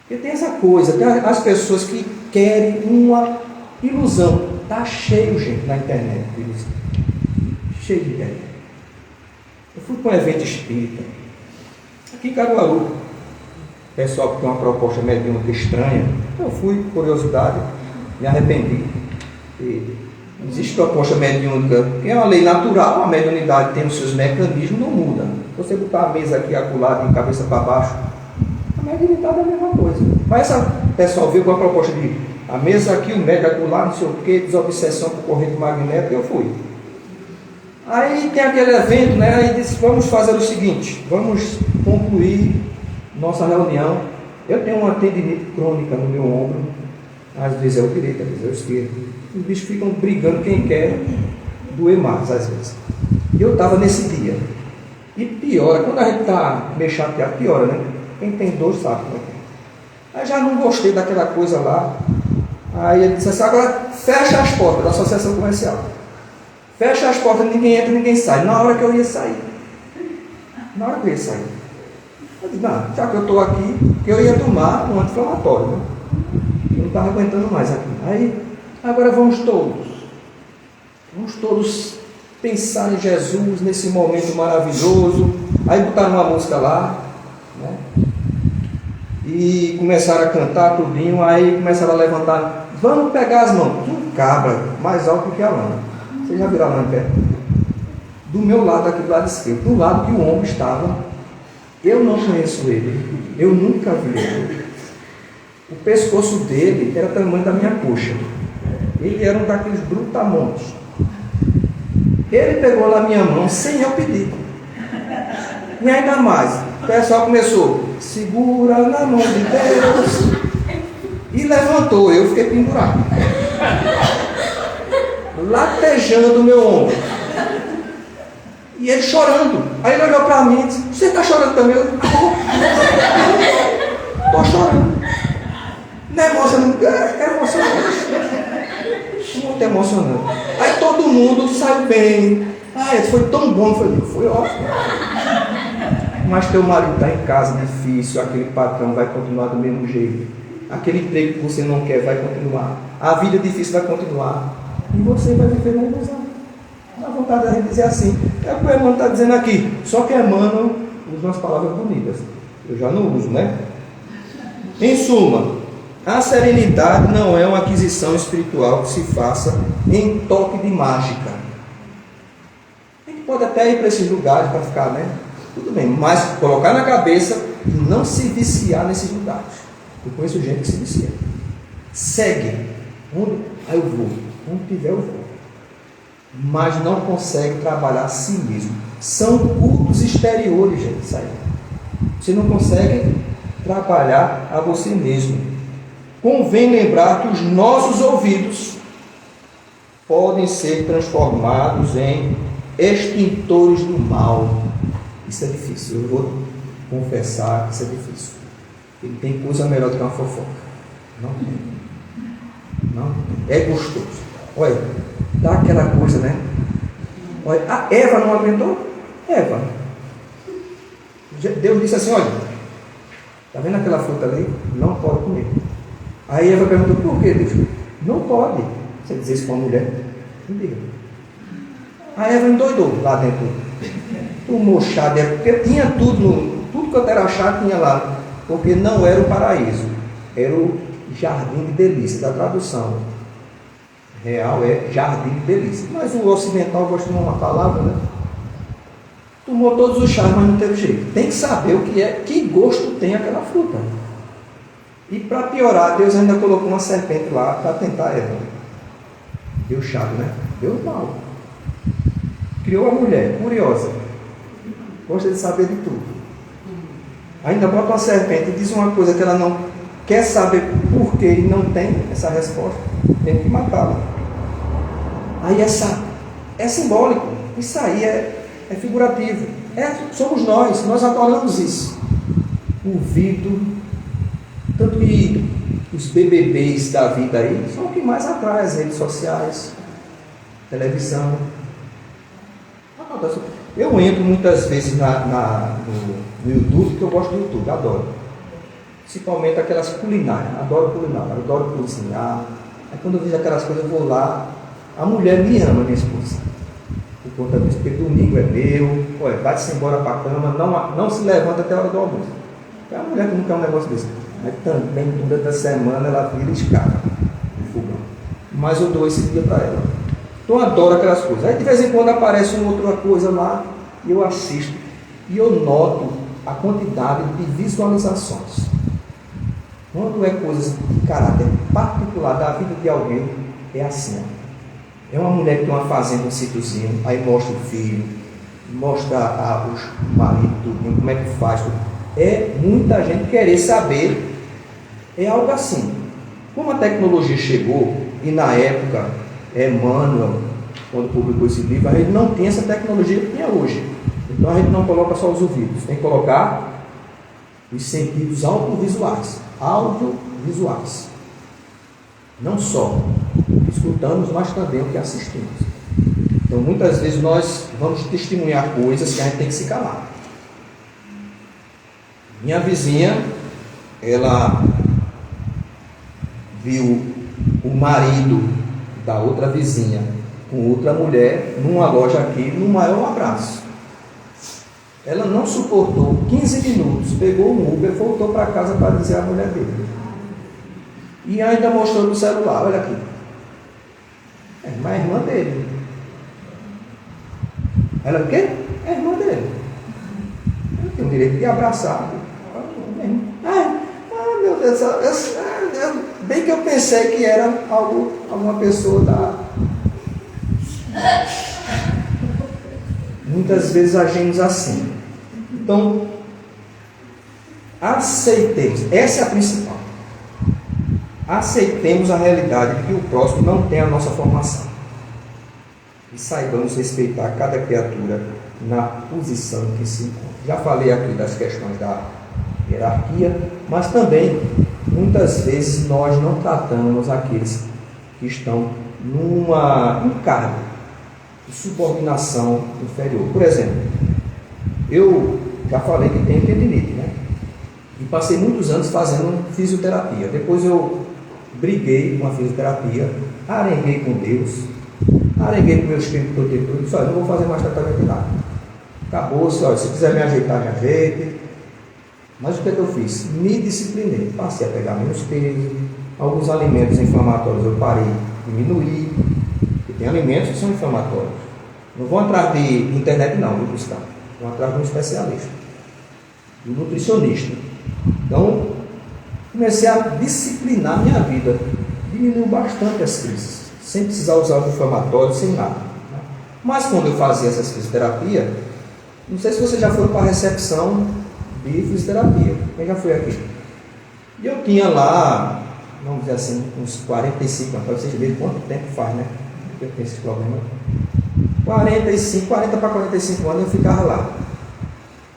Porque tem essa coisa, tem as pessoas que querem uma ilusão. Está cheio, gente, na internet de ilusão. Cheio de ideia. Eu fui para um evento espírita aqui em Caruaru, pessoal que tem uma proposta mediúnica estranha. Eu fui, curiosidade, me arrependi. Existe proposta mediúnica, que é uma lei natural, a mediunidade tem os seus mecanismos, não muda. Você botar a mesa aqui acolada de cabeça para baixo, a mediunidade é a mesma coisa. Mas essa pessoal veio com a proposta de a mesa aqui, o médico acolado, não sei o que, desobsessão por corrente magnética, eu fui. Aí tem aquele evento, né? Aí disse, vamos fazer o seguinte, vamos concluir nossa reunião. Eu tenho uma tendinite crônica no meu ombro, às vezes é o direito, às vezes é o esquerdo. Os bichos ficam brigando quem quer doer mais, às vezes. E eu estava nesse dia. E piora, quando a gente está meio chateado, piora, né? Quem tem dor sabe como é que é. Aí já não gostei daquela coisa lá. Aí ele disse assim, agora fecha as portas da associação comercial. Fecha as portas, ninguém entra, ninguém sai. Na hora que eu ia sair. Eu disse, não, já que eu estou aqui, eu ia tomar um anti-inflamatório, né? Eu não estava aguentando mais aqui. Aí, agora vamos todos pensar em Jesus nesse momento maravilhoso. Aí botaram uma música lá, né? E começaram a cantar tudinho, aí começaram a levantar, vamos pegar as mãos. Um cabra mais alto do que a lã. Vocês já viram a lã em pé? Do meu lado, aqui do lado esquerdo, do lado que o homem estava, eu não conheço ele, eu nunca vi ele. O pescoço dele era o tamanho da minha coxa. Ele era um daqueles brutamontes. Ele pegou na minha mão sem eu pedir. E ainda mais, o pessoal começou, segura na mão de Deus. E levantou, eu fiquei pendurado. Latejando o meu ombro. E ele chorando. Aí ele olhou para mim e disse, você está chorando também? Eu estou chorando. Não é emocionante? É emocionante. Muito emocionante. Aí todo mundo saiu bem. Foi tão bom. Foi ótimo. Mas teu marido está em casa difícil, aquele patrão vai continuar do mesmo jeito. Aquele emprego que você não quer vai continuar. A vida difícil vai continuar. E você vai viver na ilusão. Dá vontade da gente dizer assim. É o que o Emmanuel está dizendo aqui. Só que Emmanuel usa umas palavras bonitas. Eu já não uso, né? Em suma, a serenidade não é uma aquisição espiritual que se faça em toque de mágica. A gente pode até ir para esses lugares para ficar, né? Tudo bem, mas colocar na cabeça e não se viciar nesses lugares. Eu conheço gente que se vicia. Segue. Aí eu vou. Onde tiver eu vou. Mas não consegue trabalhar a si mesmo. São cultos exteriores, gente, isso aí. Você não consegue trabalhar a você mesmo. Convém lembrar que os nossos ouvidos podem ser transformados em extintores do mal. Isso é difícil, eu vou confessar que isso é difícil. Ele tem coisa melhor do que uma fofoca. Não tem. Não tem. É gostoso. Olha, dá aquela coisa, né? Olha, a Eva não aguentou? Eva. Deus disse assim, olha, está vendo aquela fruta ali? Não pode comer. Aí Eva perguntou, por que, Deus? Não pode. Você dizer isso para uma mulher? Não diga. A Eva endoidou lá dentro. Tomou chá dela, porque tinha tudo que eu era chá tinha lá, porque não era o paraíso, era o jardim de delícia, da tradução real é jardim de delícia, mas o ocidental gosta de uma palavra, né? Tomou todos os chás, mas não teve jeito. Tem que saber o que é, que gosto tem aquela fruta. E para piorar, Deus ainda colocou uma serpente lá para tentar Eva. Deu chato, né? Deu mal. Criou a mulher, curiosa. Gosta de saber de tudo. Ainda bota uma serpente e diz uma coisa que ela não quer saber por que e não tem essa resposta. Tem que matá-la. Aí é simbólico. Isso aí é figurativo. Somos nós adoramos isso. O vidro, tanto que os BBBs da vida aí são o que mais atrai as redes sociais, televisão. Eu entro muitas vezes no YouTube, porque eu gosto do YouTube, adoro. Principalmente aquelas culinárias, adoro cozinhar. Aí quando eu vejo aquelas coisas, eu vou lá. A mulher me ama, minha esposa. Por conta disso, porque domingo é meu, olha, vai-se embora para a cama, não se levanta até a hora do almoço. É a mulher que não quer um negócio desse. Mas também, durante a semana, ela vira escada no fogão. Mas eu dou esse dia para ela. Então eu adoro aquelas coisas. Aí de vez em quando aparece uma outra coisa lá, e eu assisto, e eu noto a quantidade de visualizações. Quando é coisas de caráter particular da vida de alguém, é assim. É uma mulher que tem uma fazenda, um sítiozinho, aí mostra o filho, mostra o marido, tudo, como é que faz, tudo. É muita gente querer saber. É algo assim. Como a tecnologia chegou, e na época, Emmanuel, quando publicou esse livro, a gente não tinha essa tecnologia que tinha hoje. Então a gente não coloca só os ouvidos, tem que colocar os sentidos audiovisuais. Não só escutamos, mas também o que assistimos. Então muitas vezes nós vamos testemunhar coisas que a gente tem que se calar. Minha vizinha, ela viu o marido da outra vizinha com outra mulher numa loja aqui, no maior abraço. Ela não suportou 15 minutos, pegou um Uber, voltou para casa para dizer à mulher dele. E ainda mostrou no celular, olha aqui. É uma irmã dele. Ela o quê? É irmã dele. Ela tem o direito de abraçar. Meu Deus, bem que eu pensei que era alguma pessoa da... Muitas vezes agimos assim. Então, aceitemos, essa é a principal. Aceitemos a realidade de que o próximo não tem a nossa formação. E saibamos respeitar cada criatura na posição em que se encontra. Já falei aqui das questões da hierarquia, mas também, muitas vezes, nós não tratamos aqueles que estão num cargo de subordinação inferior. Por exemplo, eu já falei que tenho tendinite, né? E passei muitos anos fazendo fisioterapia. Depois eu briguei com a fisioterapia, arenguei com Deus, arenguei com o meu espírito protetor e disse: olha, não vou fazer mais tratamento de nada. Acabou-se, olha, se quiser me ajeitar, me ajeite. Mas o que é que eu fiz? Me disciplinei, passei a pegar menos peso, alguns alimentos inflamatórios eu parei, diminuí, porque tem alimentos que são inflamatórios. Não vão atrás de internet não, viu, Gustavo? Vão atrás de um especialista, de um nutricionista. Então, comecei a disciplinar minha vida, diminuiu bastante as crises, sem precisar usar o inflamatório, sem nada. Mas quando eu fazia essa fisioterapia, não sei se você já foi para a recepção de fisioterapia. Quem já foi aqui? E eu tinha lá, vamos dizer assim, uns 45 anos, para vocês verem quanto tempo faz, né? Eu tenho esse problema. 40 para 45 anos eu ficava lá.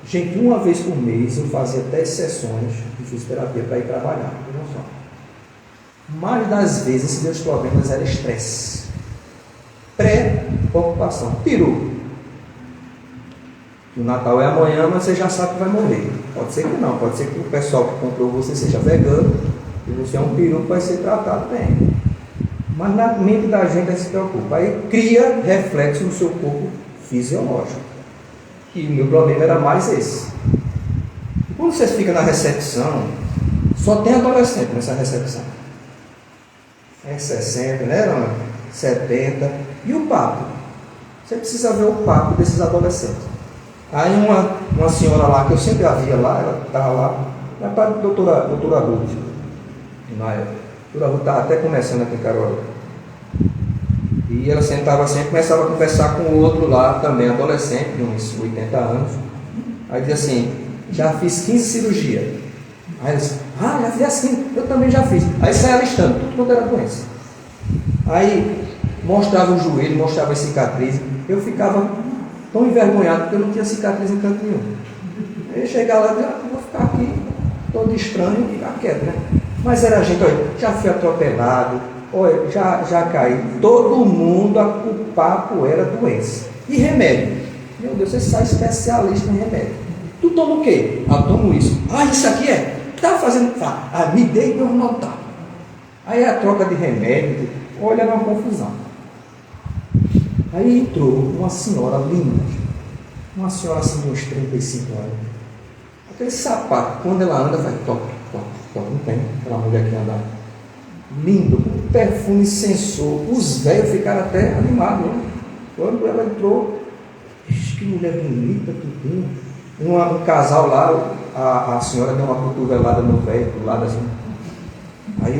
Gente, uma vez por mês eu fazia 10 sessões de fisioterapia para ir trabalhar. Não só. Mais das vezes esses meus problemas eram estresse, preocupação, peru. O Natal é amanhã, mas você já sabe que vai morrer. Pode ser que não, pode ser que o pessoal que comprou você seja vegano e você é um peru que vai ser tratado bem. Mas na mente da gente se preocupa. Aí cria reflexo no seu corpo fisiológico. E o meu problema era mais esse. E quando você fica na recepção, só tem adolescente nessa recepção. É 60, né? 70. E o papo? Você precisa ver o papo desses adolescentes. Aí uma senhora lá, que eu sempre havia lá, ela estava lá, a doutora Ruth, na época. A doutora Ruth estava até começando aqui em Caruaru. E ela sentava assim e começava a conversar com o outro lá, também adolescente, de uns 80 anos. Aí dizia assim: já fiz 15 cirurgias. Aí ela disse: já fiz assim, eu também já fiz. Aí saia listando, tudo quanto era doença. Aí mostrava o joelho, mostrava as cicatrizes. Eu ficava tão envergonhado porque eu não tinha cicatriz em canto nenhum. Aí eu chegava lá e dizia: vou ficar aqui, todo estranho, e ficar quieto, né? Mas era gente, olha, já fui atropelado, olha, já caí. Todo mundo, o papo era doença. E remédio? Meu Deus, você sai especialista em remédio. Tu toma o quê? Tomo isso. Isso aqui é? Tá fazendo? Me dei para eu notar. Aí a troca de remédio, olha, era uma confusão. Aí entrou uma senhora linda, uma senhora assim de uns 35 anos. Aquele sapato, quando ela anda, vai toque, toque, toque. Não tem aquela mulher que anda lindo, com perfume sensor. Os velhos ficaram até animados, né? Quando ela entrou, que mulher bonita, tudinho. Um casal lá, a senhora deu uma cotovelada no velho, do lado assim. Aí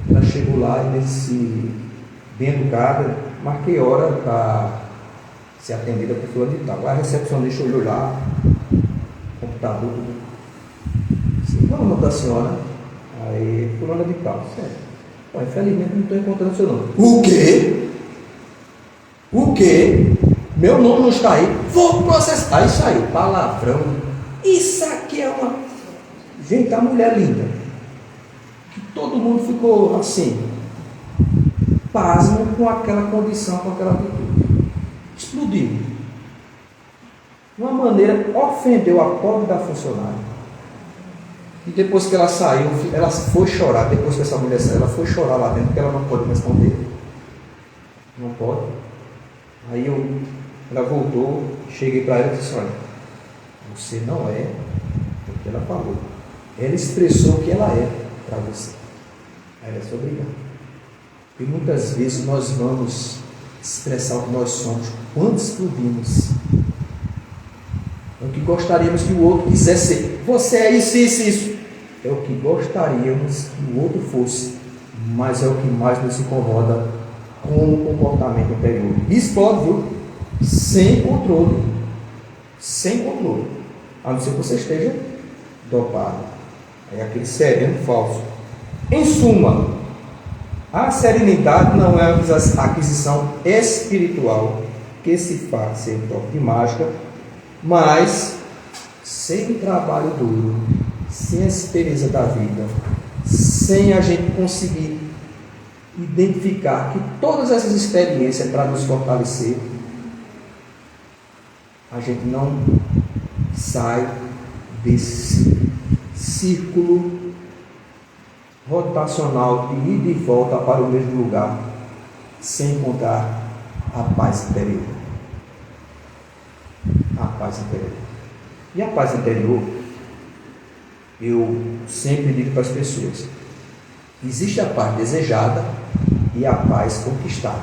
ela chegou lá e nesse bem educada, marquei hora para ser atendida por fulano de tal. A recepcionista olhou lá, computador, tudo. Disse: qual é o nome da senhora? Aí, fulano de tal. Sério. Infelizmente não estou encontrando seu nome. O quê? O quê? Meu nome não está aí. Vou processar. Aí saiu, palavrão. Isso aqui é uma... Gente, a mulher linda. Que todo mundo ficou assim, pasmo com aquela condição, com aquela atitude. Explodiu. De uma maneira, ofendeu a pobre da funcionária. E depois que ela saiu, ela foi chorar. Depois que essa mulher saiu, ela foi chorar lá dentro, porque ela não pode responder. Não pode. Aí ela voltou, cheguei para ela e disse: olha, Você não é o que ela falou. Ela expressou o que ela é para você. Ela é sua obrigada. E muitas vezes nós vamos expressar o que nós somos quando explodimos. É o que gostaríamos que o outro quisesse ser. Você é isso, isso, isso. É o que gostaríamos que o outro fosse, mas é o que mais nos incomoda com o comportamento interior. Explode, viu? Sem controle. Sem controle. A não ser que você esteja dopado. É aquele sereno falso. Em suma, a serenidade não é a aquisição espiritual que se faz sem toque de mágica, mas sem trabalho duro, sem a experiência da vida, sem a gente conseguir identificar que todas essas experiências para nos fortalecer, a gente não sai desse círculo rotacional de ida e volta para o mesmo lugar, sem encontrar a paz interior. A paz interior. E a paz interior, eu sempre digo para as pessoas, existe a paz desejada e a paz conquistada.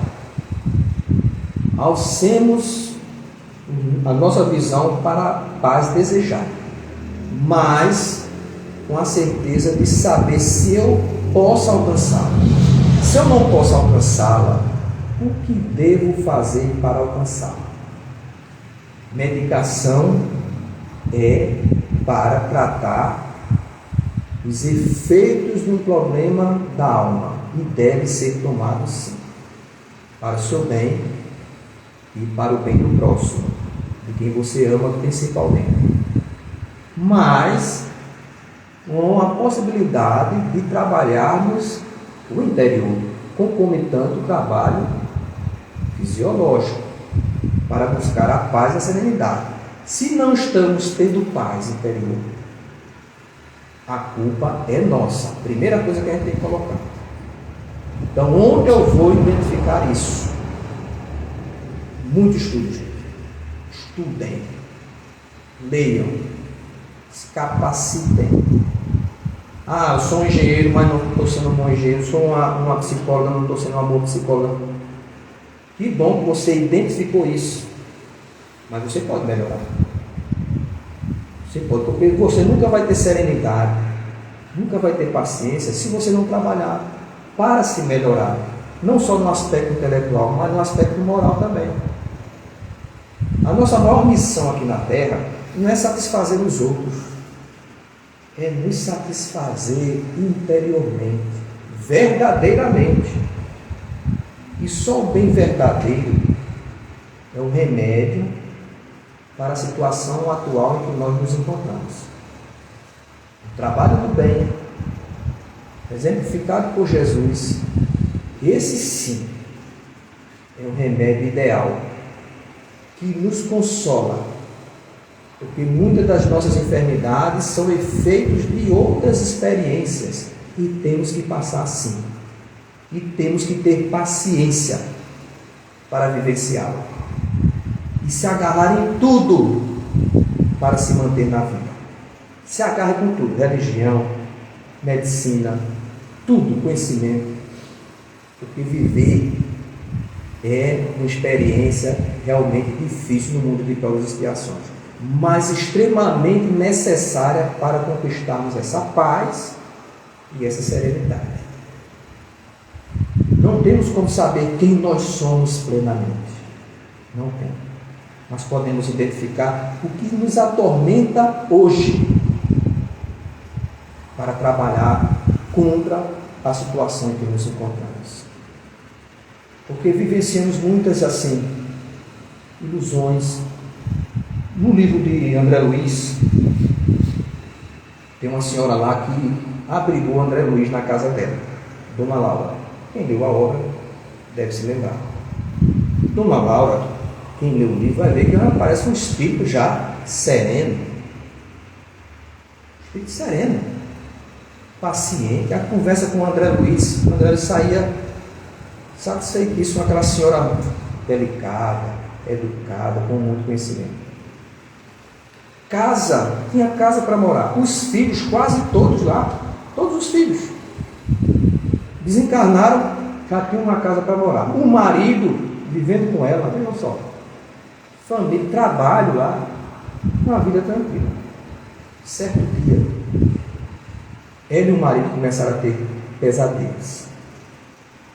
Alcemos a nossa visão para a paz desejada, mas com a certeza de saber se eu posso alcançá-la. Se eu não posso alcançá-la, o que devo fazer para alcançá-la? Medicação é para tratar os efeitos do problema da alma e deve ser tomado sim, para o seu bem e para o bem do próximo, de quem você ama principalmente. Mas com a possibilidade de trabalharmos o interior, concomitando o trabalho fisiológico, para buscar a paz e a serenidade. Se não estamos tendo paz interior, a culpa é nossa. Primeira coisa que a gente tem que colocar. Então, onde eu vou identificar isso? Muito estudo, gente. Estudem, leiam, se capacitem. Ah, eu sou um engenheiro, mas não estou sendo um bom engenheiro. Sou uma psicóloga, não estou sendo uma boa psicóloga. Que bom que você identificou isso. Mas você pode melhorar. Você pode, porque você nunca vai ter serenidade, nunca vai ter paciência se você não trabalhar para se melhorar. Não só no aspecto intelectual, mas no aspecto moral também. A nossa maior missão aqui na Terra não é satisfazer os outros, é nos satisfazer interiormente, verdadeiramente. E só o bem verdadeiro é o remédio para a situação atual em que nós nos encontramos. O trabalho do bem, exemplificado por Jesus, esse sim é o remédio ideal, que nos consola, porque muitas das nossas enfermidades são efeitos de outras experiências e temos que passar sim. E temos que ter paciência para vivenciá-la. E se agarrar em tudo para se manter na vida. Se agarre com tudo, religião, medicina, tudo, conhecimento. Porque viver é uma experiência realmente difícil no mundo de provas e expiações, mas extremamente necessária para conquistarmos essa paz e essa serenidade. Não temos como saber quem nós somos plenamente. Não temos. Mas podemos identificar o que nos atormenta hoje para trabalhar contra a situação em que nos encontramos. Porque vivenciamos muitas assim, ilusões. No livro de André Luiz, tem uma senhora lá que abrigou André Luiz na casa dela, Dona Laura. Quem leu a obra deve se lembrar. Dona Laura, quem lê o livro vai ver que ela parece um espírito já sereno. Espírito sereno, paciente. A conversa com o André Luiz, o André Luiz saía satisfeitíssimo, aquela senhora delicada, educada, com muito conhecimento. Casa, tinha casa para morar. Os filhos, quase todos lá, todos os filhos, desencarnaram, já tinham uma casa para morar. O marido vivendo com ela, vejam só, família, trabalho lá, uma vida tranquila. Certo dia, ela e o marido começaram a ter pesadelos,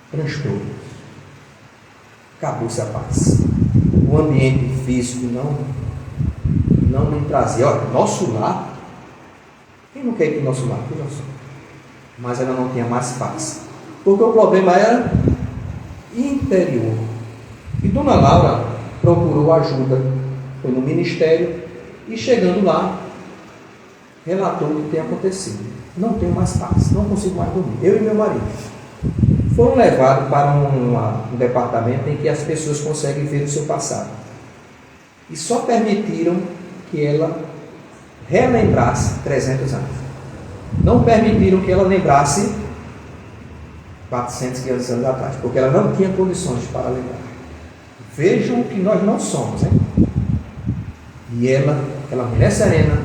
transtornos. Acabou-se a paz. O ambiente físico não me trazia. Olha, nosso lar, quem não quer ir para o nosso lar? Mas ela não tinha mais paz, porque o problema era interior. E Dona Laura procurou ajuda, foi no ministério e chegando lá, relatou o que tem acontecido. Não tenho mais paz, não consigo mais dormir. Eu e meu marido foram levados para um departamento em que as pessoas conseguem ver o seu passado. E só permitiram que ela relembrasse 300 anos. Não permitiram que ela lembrasse 400, 500 anos atrás, porque ela não tinha condições para lembrar. Vejam o que nós não somos, hein? E ela, aquela mulher serena,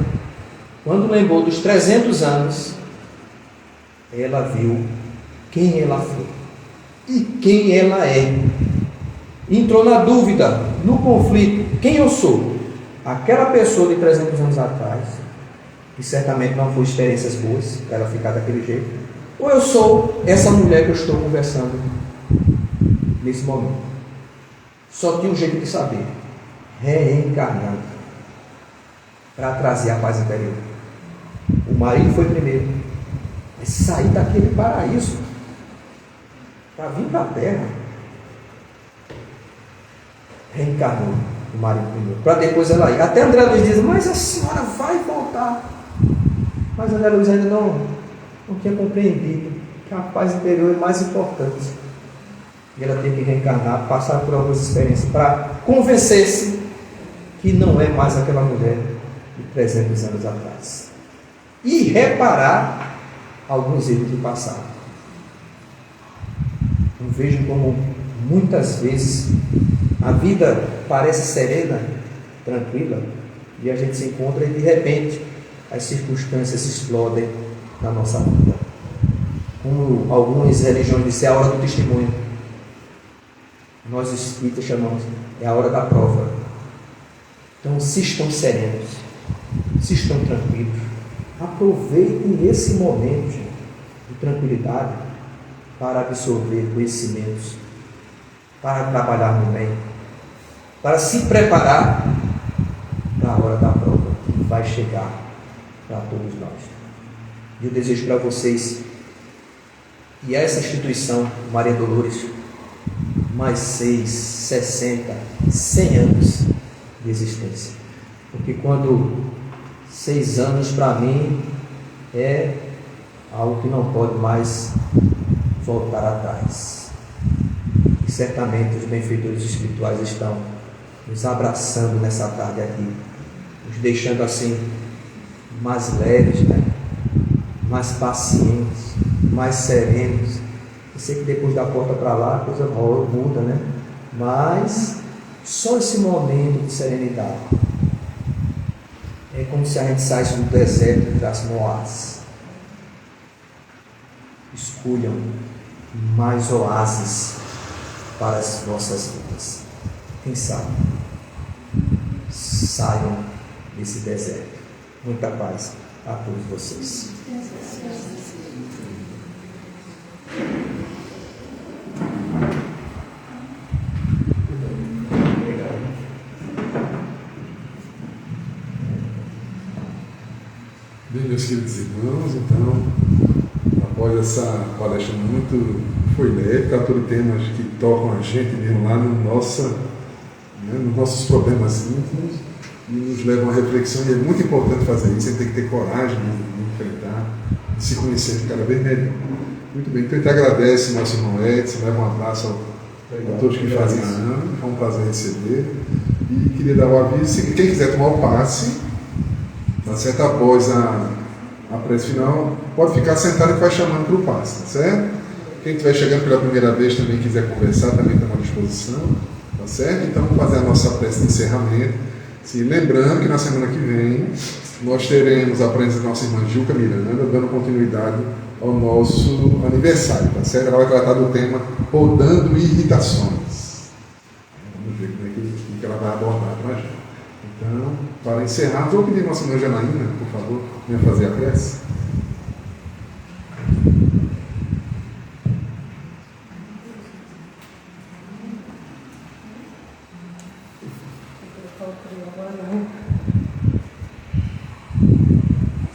quando lembrou dos 300 anos, ela viu quem ela foi e quem ela é. Entrou na dúvida, no conflito: quem eu sou? Aquela pessoa de 300 anos atrás, que certamente não foi experiências boas para ela ficar daquele jeito, ou eu sou essa mulher que eu estou conversando nesse momento? Só tinha um jeito de saber: reencarnando, para trazer a paz interior. O marido foi primeiro, mas sair daquele paraíso para vir para a terra, reencarnou o marido primeiro, para depois ela ir. Até André Luiz diz: mas a senhora vai voltar. Mas André Luiz ainda não tinha compreendido que a paz interior é mais importante. E ela teve que reencarnar, passar por algumas experiências para convencer-se que não é mais aquela mulher de 300 anos atrás. E reparar alguns erros do passado. Eu vejo como muitas vezes a vida parece serena, tranquila, e a gente se encontra e de repente as circunstâncias explodem na nossa vida. Como algumas religiões dizem, é a hora do testemunho. Nós espíritas chamamos, é a hora da prova. Então, se estão serenos, se estão tranquilos, aproveitem esse momento de tranquilidade para absorver conhecimentos, para trabalhar no bem, para se preparar para a hora da prova que vai chegar para todos nós. E eu desejo para vocês e essa instituição, Maria Dolores, mais 6, 60, 100 anos de existência. Porque quando 6 anos para mim é algo que não pode mais voltar atrás. E certamente os benfeitores espirituais estão nos abraçando nessa tarde aqui, nos deixando assim mais leves, né? Mais pacientes, mais serenos. Eu sei que depois da porta para lá a coisa muda, né? Mas só esse momento de serenidade é como se a gente saísse do deserto e entrasse no oásis. Escolham mais oásis para as vossas vidas. Quem sabe saiam desse deserto. Muita paz a todos vocês. Bem, meus queridos irmãos, então, após essa palestra foi leve, tratou de temas que tocam a gente mesmo lá nos nossos problemas íntimos e nos levam à reflexão, e é muito importante fazer isso. A gente tem que ter coragem de enfrentar, de se conhecer cada vez melhor. Muito bem, então a gente agradece nosso irmão Edson, leva um abraço a todos que fazem a ANA, foi um prazer receber, e queria dar o aviso, quem quiser tomar o passe, tá certo? Após a prece final, pode ficar sentado que vai chamando para o passe, tá certo? Quem estiver chegando pela primeira vez também quiser conversar, também está à disposição, tá certo? Então vamos fazer a nossa prece de encerramento. Sim, lembrando que na semana que vem nós teremos a presença da nossa irmã Gilca Miranda, dando continuidade ao nosso aniversário, tá certo? Ela vai tratar do tema Podando Irritações. Vamos ver como é que ela vai abordar pra gente. Então, para encerrar, vou pedir a nossa irmã Janaína, por favor, venha fazer a prece.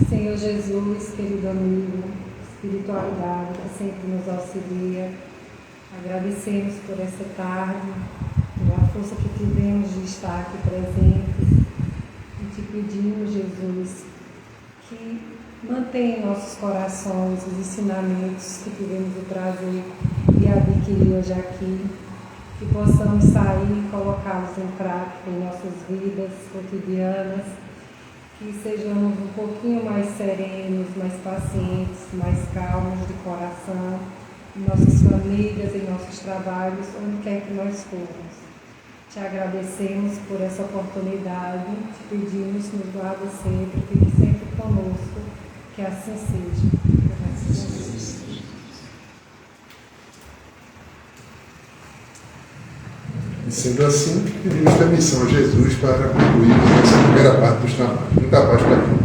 Senhor Jesus, querido amigo, espiritualidade que sempre nos auxilia, agradecemos por essa tarde, pela força que tivemos de estar aqui presentes e te pedimos, Jesus, que mantenha em nossos corações os ensinamentos que tivemos o prazer de adquirir hoje aqui, que possamos sair e colocá-los em prática em nossas vidas cotidianas, que sejamos um pouquinho mais serenos, mais pacientes, mais calmos de coração, em nossas famílias, em nossos trabalhos, onde quer que nós formos. Te agradecemos por essa oportunidade, te pedimos, nos guarda sempre, fique sempre conosco, que assim seja. Graças a Deus. E sendo assim, pedimos permissão a Jesus para concluir essa primeira parte dos trabalhos. Muita paz para todos.